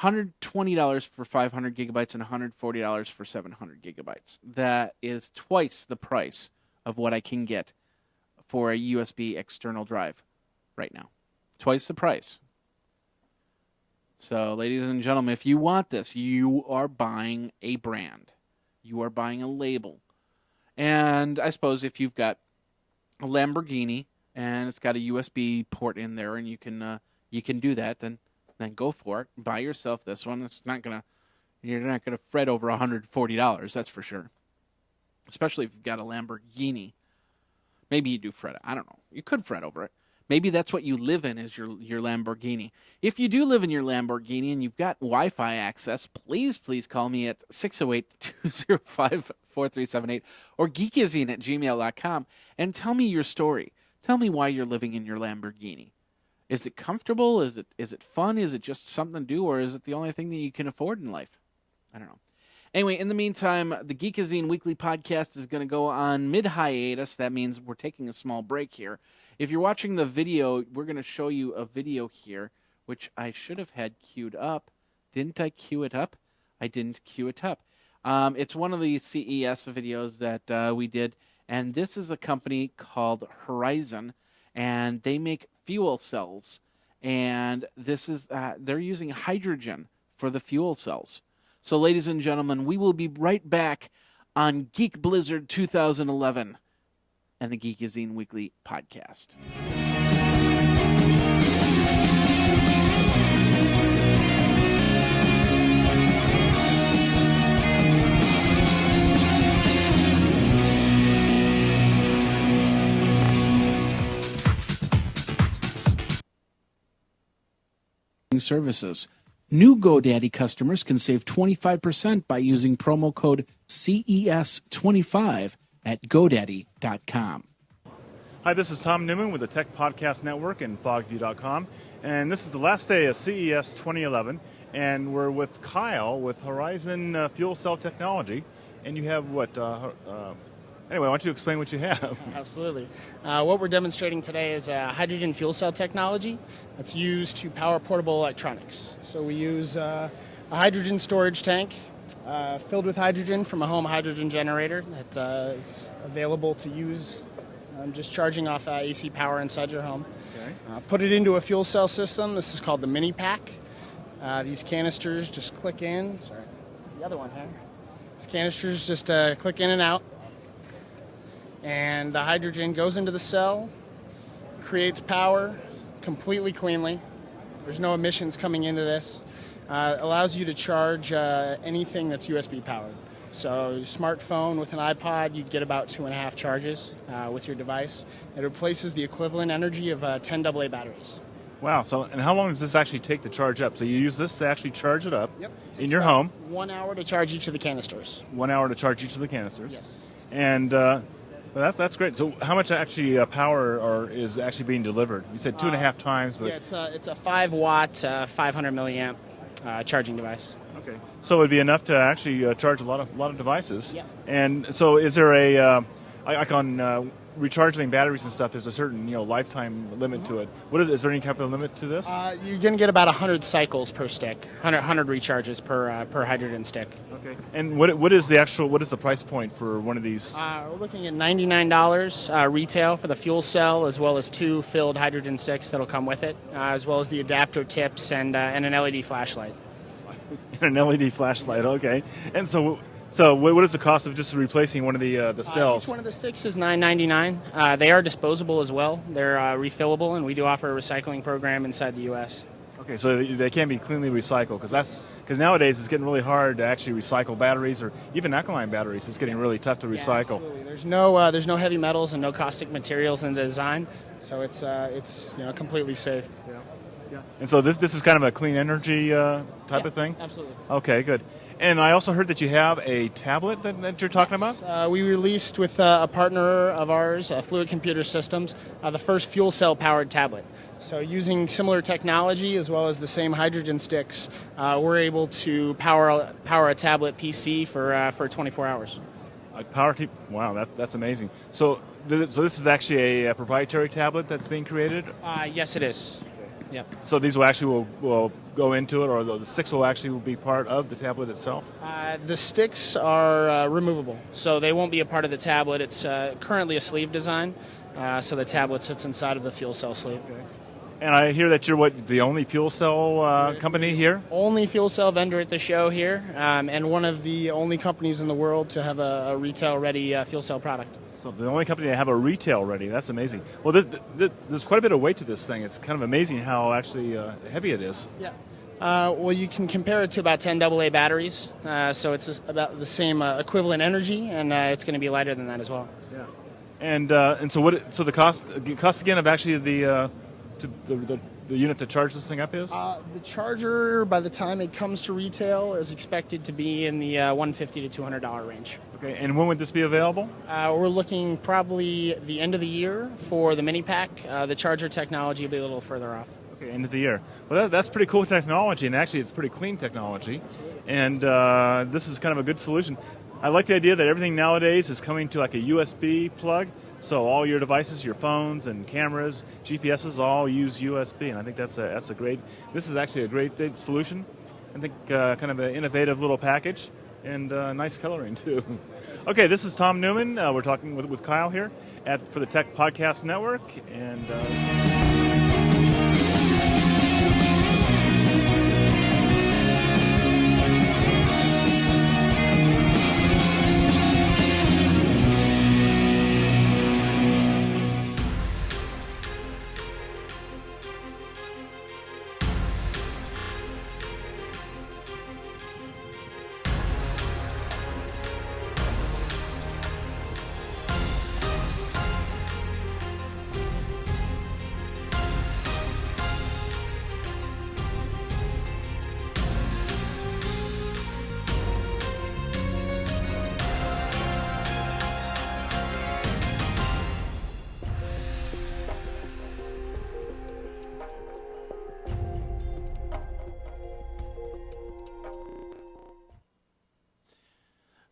$120 for 500 gigabytes and $140 for 700 gigabytes. That is twice the price of what I can get for a USB external drive right now. Twice the price. So, ladies and gentlemen, if you want this, you are buying a brand. You are buying a label. And I suppose if you've got a Lamborghini and it's got a USB port in there and you can do that, then go for it. Buy yourself this one. You're not gonna fret over $140. That's for sure. Especially if you've got a Lamborghini. Maybe you do fret. I don't know. You could fret over it. Maybe that's what you live in is your Lamborghini. If you do live in your Lamborghini and you've got Wi-Fi access, please call me at 608-205-4378 or geekazine@gmail.com and tell me your story. Tell me why you're living in your Lamborghini. Is it comfortable? Is it fun? Is it just something to do? Or is it the only thing that you can afford in life? I don't know. Anyway, in the meantime, the Geekazine weekly podcast is going to go on mid-hiatus. That means we're taking a small break here. If you're watching the video, we're going to show you a video here, which I should have had queued up. Didn't I queue it up? I didn't queue it up. It's one of the CES videos that we did, and this is a company called Horizon, and they make fuel cells. And this is they're using hydrogen for the fuel cells. So, ladies and gentlemen, we will be right back on Geek Blizzard 2011 and the Geekazine Weekly Podcast. Services. New GoDaddy customers can save 25% by using promo code CES25 at GoDaddy.com. Hi, this is Tom Newman with the Tech Podcast Network and FogView.com, and this is the last day of CES 2011, and we're with Kyle with Horizon Fuel Cell Technology, and you have what, Anyway, why don't you explain what you have? Absolutely. What we're demonstrating today is hydrogen fuel cell technology that's used to power portable electronics. So we use a hydrogen storage tank filled with hydrogen from a home hydrogen generator that is available to use just charging off AC power inside your home. Okay. Put it into a fuel cell system. This is called the mini pack. These canisters just click in. Sorry, the other one here. These canisters just click in and out. And the hydrogen goes into the cell, creates power completely cleanly. There's no emissions coming into this. Allows you to charge anything that's USB powered. So your smartphone with an iPod, you'd get about 2.5 charges with your device. It replaces the equivalent energy of 10 AA batteries. Wow. So, and how long does this actually take to charge up? So you use this to actually charge it up in your about home. 1 hour to charge each of the canisters. 1 hour to charge each of the canisters. Yes. And well, that's great. So how much actually power is actually being delivered? You said 2.5 times. But yeah, it's a 5-watt, 500 milliamp charging device. Okay. So it would be enough to actually charge a lot of devices. Yeah. And so is there a like on recharging batteries and stuff? There's a certain lifetime limit to it. Is there any type of limit to this? You're going to get about 100 cycles per stick, 100 recharges per hydrogen stick. Okay. And what is the price point for one of these? We're looking at $99 retail for the fuel cell, as well as 2 filled hydrogen sticks that'll come with it, as well as the adapter tips and an LED flashlight. An LED flashlight. Okay. And so what is the cost of just replacing one of the cells? Each one of the sticks is $9.99. They are disposable as well. They're refillable, and we do offer a recycling program inside the U.S. Okay, so they can be cleanly recycled because nowadays it's getting really hard to actually recycle batteries or even alkaline batteries. It's getting really tough to recycle. Absolutely. There's no heavy metals and no caustic materials in the design, so it's completely safe. Yeah. Yeah. And so this is kind of a clean energy type of thing? Absolutely. Okay, good. And I also heard that you have a tablet that you're talking about? We released with a partner of ours, Fluid Computer Systems, the first fuel cell powered tablet. So using similar technology as well as the same hydrogen sticks, we're able to power a tablet PC for 24 hours. Wow, that's amazing. So this is actually a proprietary tablet that's being created? Yes, it is. Yeah. So these will go into it, or the sticks will be part of the tablet itself? The sticks are removable, so they won't be a part of the tablet. It's currently a sleeve design, so the tablet sits inside of the fuel cell sleeve. Okay. And I hear that you're the only fuel cell company here? Only fuel cell vendor at the show here, and one of the only companies in the world to have a retail-ready fuel cell product. So the only company to have a retail ready. That's amazing. Well, there's quite a bit of weight to this thing. It's kind of amazing how actually heavy it is. Yeah. Well, you can compare it to about 10 AA batteries, so it's just about the same equivalent energy, and it's going to be lighter than that as well. Yeah. And so the cost again of actually the unit to charge this thing up is? The charger, by the time it comes to retail, is expected to be in the $150 to $200 range. Okay, and when would this be available? We're looking probably the end of the year for the mini pack. The charger technology will be a little further off. Okay, end of the year. Well, that's pretty cool technology, and actually it's pretty clean technology. And this is kind of a good solution. I like the idea that everything nowadays is coming to like a USB plug. So all your devices, your phones and cameras, GPSs, all use USB, and I think this is actually a great solution. I think kind of an innovative little package, and nice coloring too. Okay, this is Tom Newman. We're talking with Kyle here for the Tech Podcast Network, and.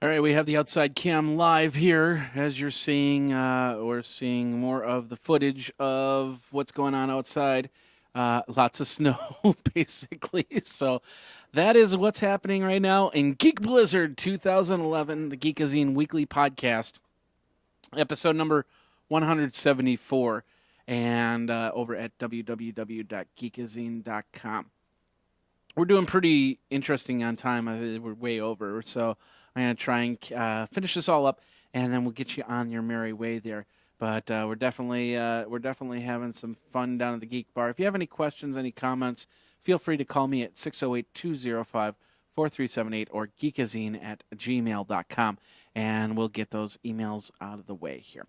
All right, we have the outside cam live here. As you're seeing, we're seeing more of the footage of what's going on outside. Lots of snow, basically. So that is what's happening right now in Geek Blizzard 2011, the Geekazine weekly podcast, episode number 174, and over at www.geekazine.com. We're doing pretty interesting on time. I think we're way over, so I'm going to try and finish this all up, and then we'll get you on your merry way there. But we're definitely having some fun down at the Geek Bar. If you have any questions, any comments, feel free to call me at 608-205-4378 or geekazine@gmail.com, and we'll get those emails out of the way here.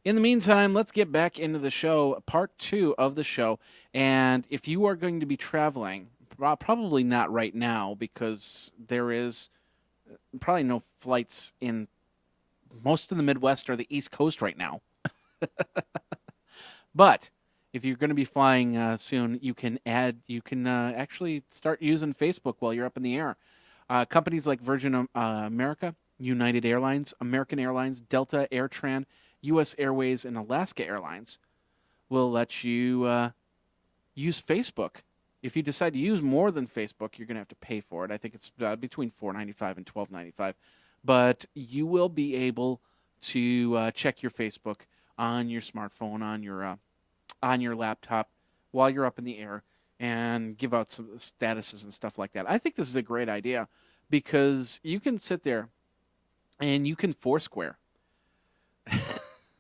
In the meantime, let's get back into the show, part 2 of the show. And if you are going to be traveling, probably not right now because there is probably no flights in most of the Midwest or the East Coast right now. But if you're going to be flying soon, you can actually start using Facebook while you're up in the air. Companies like Virgin America, United Airlines, American Airlines, Delta, AirTran, U.S. Airways, and Alaska Airlines will let you use Facebook. If you decide to use more than Facebook, you're going to have to pay for it. I think it's between $4.95 and $12.95. But you will be able to check your Facebook on your smartphone, on your laptop, while you're up in the air, and give out some statuses and stuff like that. I think this is a great idea because you can sit there and you can Foursquare.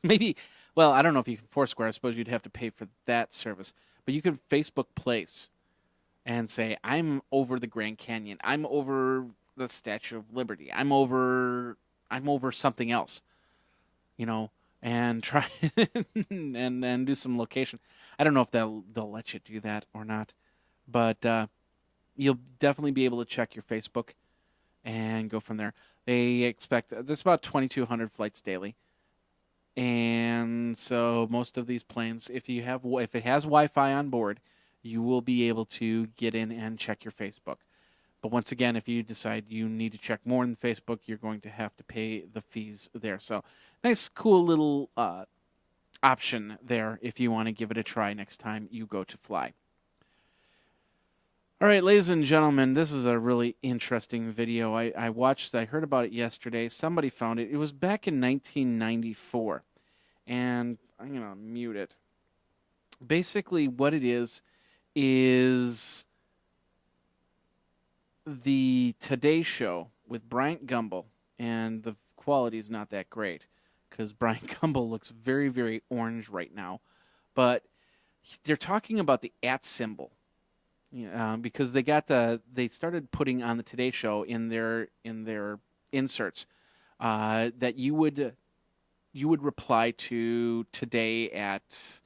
Maybe, well, I don't know if you can Foursquare. I suppose you'd have to pay for that service. But you can Facebook Place and say, I'm over the Grand Canyon. I'm over the Statue of Liberty. I'm over something else, and try and do some location. I don't know if they'll let you do that or not, but you'll definitely be able to check your Facebook and go from there. They expect there's about 2,200 flights daily, and so most of these planes, if it has Wi-Fi on board, you will be able to get in and check your Facebook. But once again, if you decide you need to check more than Facebook, you're going to have to pay the fees there. So nice, cool little option there if you want to give it a try next time you go to fly. All right, ladies and gentlemen, this is a really interesting video. I heard about it yesterday. Somebody found it. It was back in 1994. And I'm going to mute it. Basically, what it is the Today Show with Bryant Gumbel, and the quality is not that great because Bryant Gumbel looks very, very orange right now. But they're talking about the @ symbol, because they started putting on the Today Show in their inserts that you would reply to today at.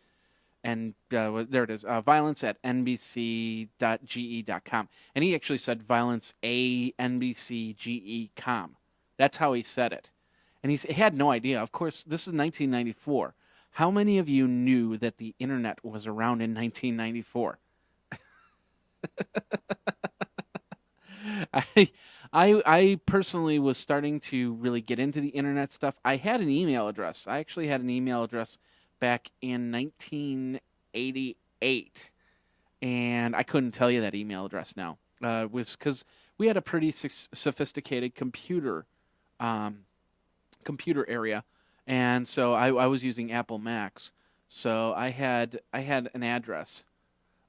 And there it is, violence@nbc.ge.com. And he actually said violence@nbcge.com. That's how he said it. And he had no idea. Of course, this is 1994. How many of you knew that the internet was around in 1994? I personally was starting to really get into the internet stuff. I had an email address. I actually had an email address back in 1988, and I couldn't tell you that email address now. It was because we had a pretty sophisticated computer area, and so I was using Apple Macs. So I had an address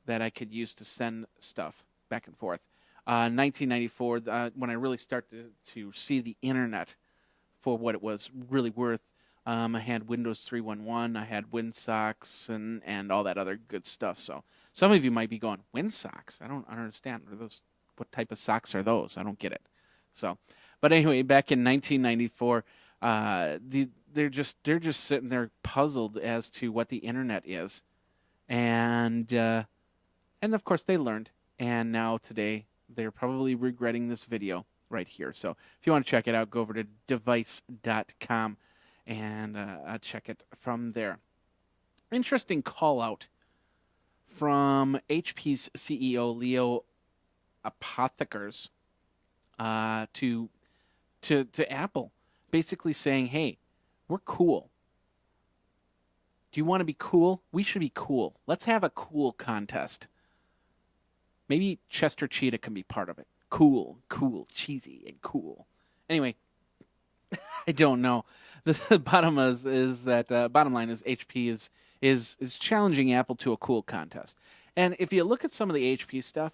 that I could use to send stuff back and forth. 1994, when I really started to see the internet for what it was really worth. I had Windows 3.1, I had WinSocks, and all that other good stuff. So some of you might be going, WinSocks? I don't understand. What type of socks are those? I don't get it. So, but anyway, back in 1994, they're just sitting there puzzled as to what the internet is, and of course they learned, and now today they're probably regretting this video right here. So if you want to check it out, go over to device.com. And check it from there. Interesting call out from HP's CEO Leo Apothekars to to Apple, basically saying, hey, we're cool. Do you want to be cool? We should be cool. Let's have a cool contest. Maybe Chester Cheetah can be part of it. Cool, cheesy, and cool. Anyway, I don't know. The bottom line is HP is challenging Apple to a cool contest. And if you look at some of the HP stuff,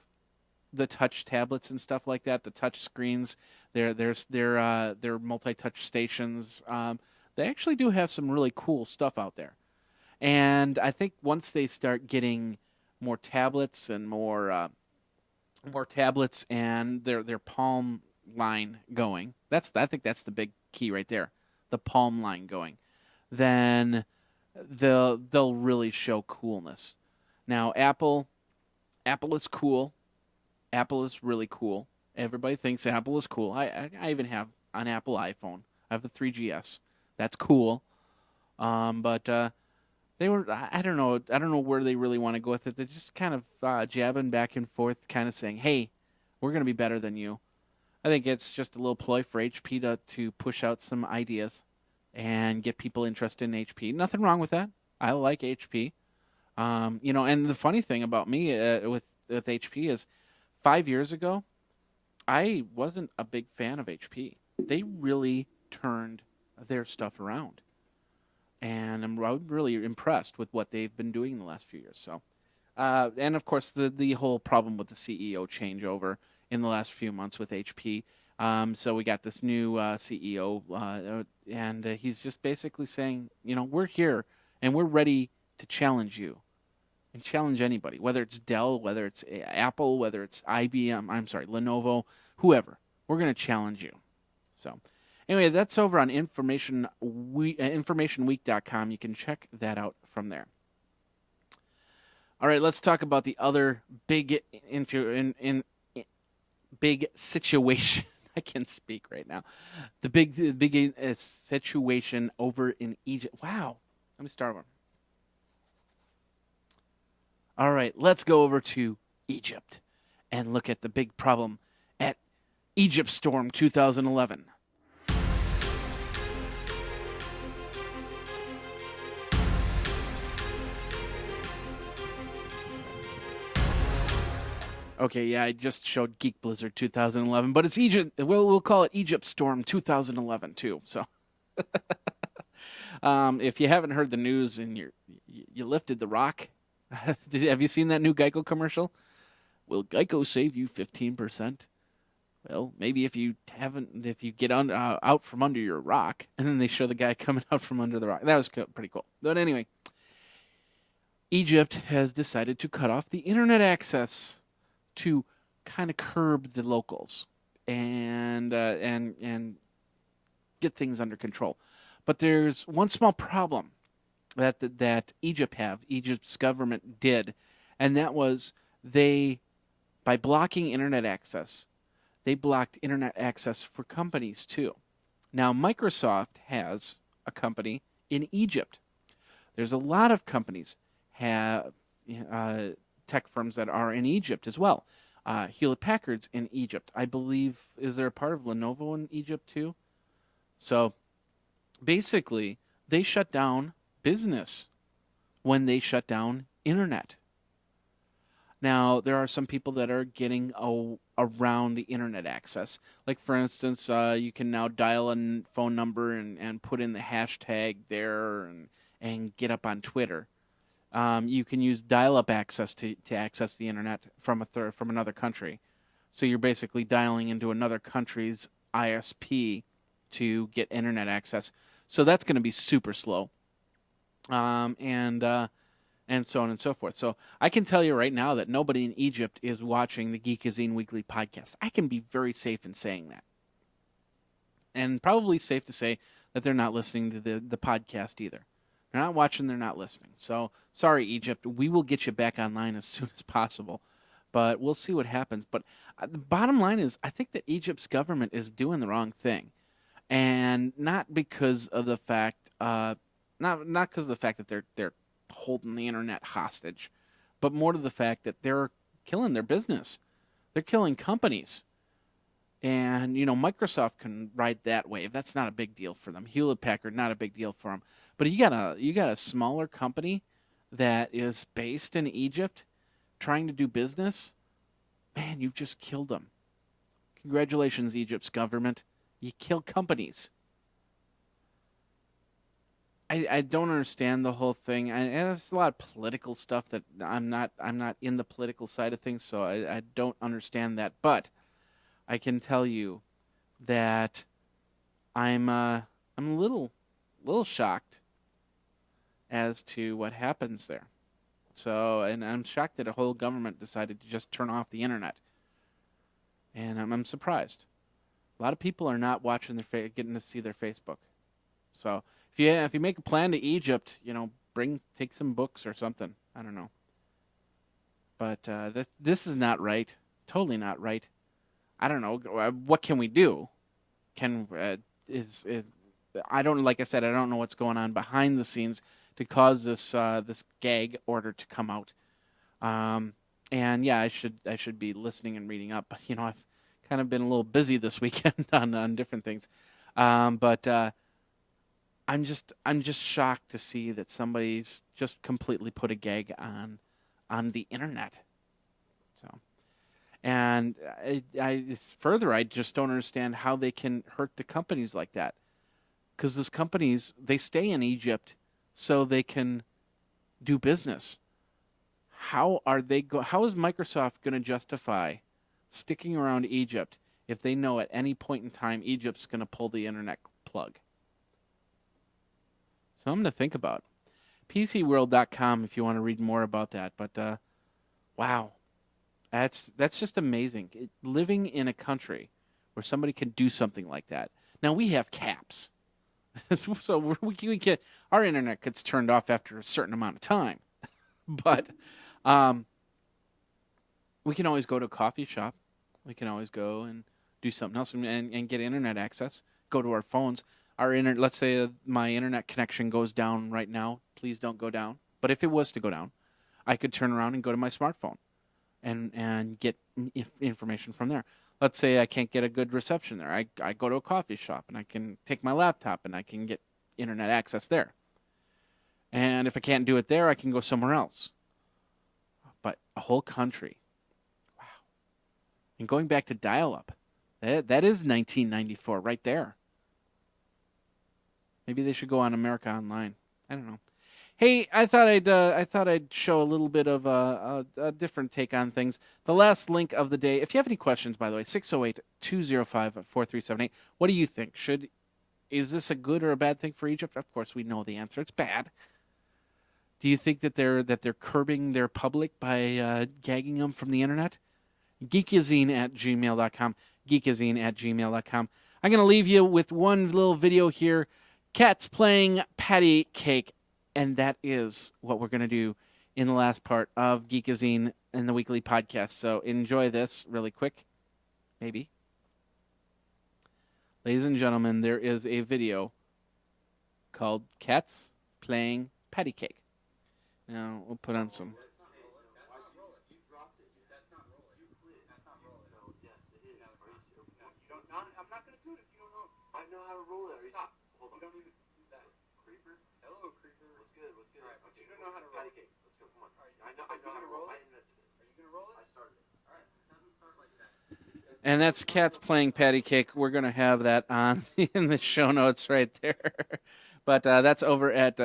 the touch tablets and stuff like that, the touch screens, their multi-touch stations, they actually do have some really cool stuff out there. And I think once they start getting more tablets and more tablets and their Palm line going, I think that's the big key right there, the Palm line going, then they'll really show coolness. Now Apple is cool. Apple is really cool. Everybody thinks Apple is cool. I even have an Apple iPhone. I have the 3GS. That's cool. But they were, I don't know where they really want to go with it. They're just kind of jabbing back and forth, kind of saying, hey, we're going to be better than you. I think it's just a little ploy for HP to push out some ideas and get people interested in HP. Nothing wrong with that. I like HP. And the funny thing about me with HP is 5 years ago, I wasn't a big fan of HP. They really turned their stuff around. And I'm really impressed with what they've been doing in the last few years. So, and of course, the whole problem with the CEO changeover in the last few months with HP. So we got this new CEO, and he's just basically saying, we're here and we're ready to challenge you and challenge anybody, whether it's Dell, whether it's Apple, whether it's Lenovo, whoever. We're going to challenge you. So anyway, that's over on informationweek.com. You can check that out from there. All right, let's talk about the other big big situation. I can't speak right now. The big situation over in Egypt. Wow. Let me start over. All right, let's go over to Egypt and look at the big problem at Egypt Storm 2011. Okay, yeah, I just showed Geek Blizzard 2011, but it's Egypt. We'll call it Egypt Storm 2011 too. So, if you haven't heard the news and you lifted the rock, have you seen that new Geico commercial? Will Geico save you 15%? Well, maybe if you get out from under your rock, and then they show the guy coming out from under the rock. That was pretty cool. But anyway, Egypt has decided to cut off the internet access to kind of curb the locals and get things under control. But there's one small problem that Egypt's government did, and that was by blocking internet access, they blocked internet access for companies too. Now, Microsoft has a company in Egypt. There's a lot of companies have tech firms that are in Egypt as well. Hewlett-Packard's in Egypt. I believe, is there a part of Lenovo in Egypt too? So basically, they shut down business when they shut down internet. Now, there are some people that are getting around the internet access. Like, for instance, you can now dial a phone number and put in the hashtag there and get up on Twitter. You can use dial-up access to access the internet from another country. So you're basically dialing into another country's ISP to get internet access. So that's going to be super slow, and so on and so forth. So I can tell you right now that nobody in Egypt is watching the Geekazine Weekly podcast. I can be very safe in saying that, and probably safe to say that they're not listening to the podcast either. They're not watching, they're not listening. So, sorry, Egypt. We will get you back online as soon as possible. But we'll see what happens. But the bottom line is, I think that Egypt's government is doing the wrong thing. And not because of the fact, not because of the fact that they're holding the internet hostage, but more to the fact that they're killing their business. They're killing companies. And, Microsoft can ride that wave. That's not a big deal for them. Hewlett-Packard, not a big deal for them. But you got a smaller company that is based in Egypt trying to do business. Man, you've just killed them. Congratulations, Egypt's government. You kill companies. I don't understand the whole thing. And there's a lot of political stuff that I'm not in the political side of things, so I don't understand that. But I can tell you that I'm a little shocked as to what happens there. So, and I'm shocked that a whole government decided to just turn off the internet. And I'm surprised. A lot of people are not watching getting to see their Facebook. So, if you make a plan to Egypt, take some books or something. I don't know. But this is not right. Totally not right. I don't know. What can we do? Like I said, I don't know what's going on behind the scenes to cause this gag order to come out. And yeah, I should be listening and reading up. I've kind of been a little busy this weekend on different things. But I'm just shocked to see that somebody's just completely put a gag on the internet. So, and I just don't understand how they can hurt the companies like that. Because those companies, they stay in Egypt so they can do business. How is Microsoft going to justify sticking around Egypt if they know at any point in time Egypt's going to pull the internet plug? Something to think about. PCWorld.com if you want to read more about that. But wow, that's just amazing. Living in a country where somebody can do something like that. Now we have caps, so we can, our internet gets turned off after a certain amount of time. But we can always go to a coffee shop. We can always go and do something else and get internet access. Go to our phones. Let's say my internet connection goes down right now. Please don't go down. But if it was to go down, I could turn around and go to my smartphone and get information from there. Let's say I can't get a good reception there. I go to a coffee shop and I can take my laptop and I can get internet access there. And if I can't do it there, I can go somewhere else. But a whole country. Wow. And going back to dial-up, that is 1994 right there. Maybe they should go on America Online. I don't know. Hey, I thought I'd show a little bit of a different take on things. The last link of the day. If you have any questions, by the way, 608-205-4378. What do you think? Is this a good or a bad thing for Egypt? Of course, we know the answer. It's bad. Do you think that they're curbing their public by gagging them from the internet? Geekazine@gmail.com. Geekazine@gmail.com. I'm going to leave you with one little video here. Cats playing patty cake. And that is what we're going to do in the last part of Geekazine and the weekly podcast. So enjoy this really quick. Maybe. Ladies and gentlemen, there is a video called Cats Playing Patty Cake. Now, we'll put on some... I'm not going to do it if you don't know. I know how to roll it. Stop. Hold on. You don't even... Who's that? Creeper? Hello, Creeper. What's good? What's good? All right, but you don't know how to roll it. Let's go. Come on. All right, I know how to roll it. I invented it. Are you going to roll it? I started it. All right. It doesn't start like that. And that's Cats Playing Patty Cake. We're going to have that on in the show notes right there. But that's over at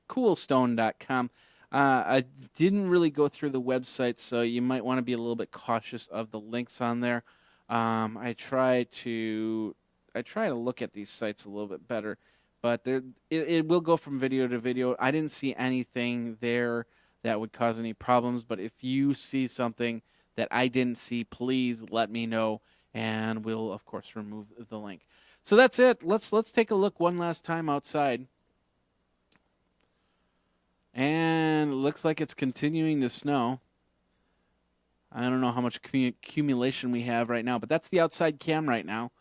coolstone.com. I didn't really go through the website, so you might want to be a little bit cautious of the links on there. I try to look at these sites a little bit better, but it will go from video to video. I didn't see anything there that would cause any problems, but if you see something that I didn't see, please let me know, and we'll of course remove the link. So that's it. Let's take a look one last time outside. And it looks like it's continuing to snow. I don't know how much accumulation we have right now, but that's the outside cam right now.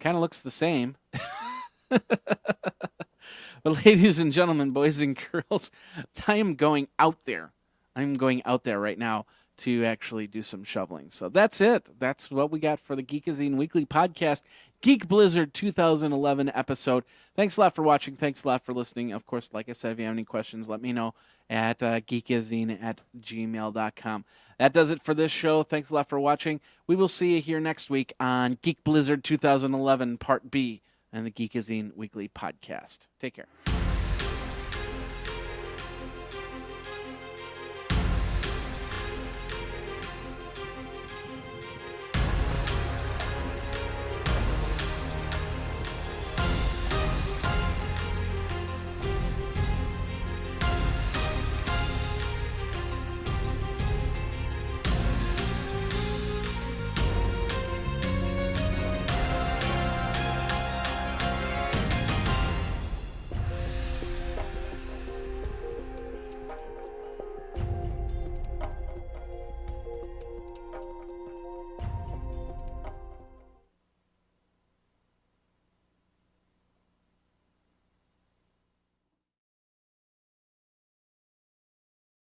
Kind of looks the same. But ladies and gentlemen, boys and girls, I am going out there. I'm going out there right now to actually do some shoveling. So that's it. That's what we got for the Geekazine Weekly Podcast, Geek Blizzard 2011 episode. Thanks a lot for watching. Thanks a lot for listening. Of course, like I said, if you have any questions, let me know at geekazine@gmail.com. That does it for this show. Thanks a lot for watching. We will see you here next week on Geek Blizzard 2011 Part B and the Geekazine Weekly Podcast. Take care.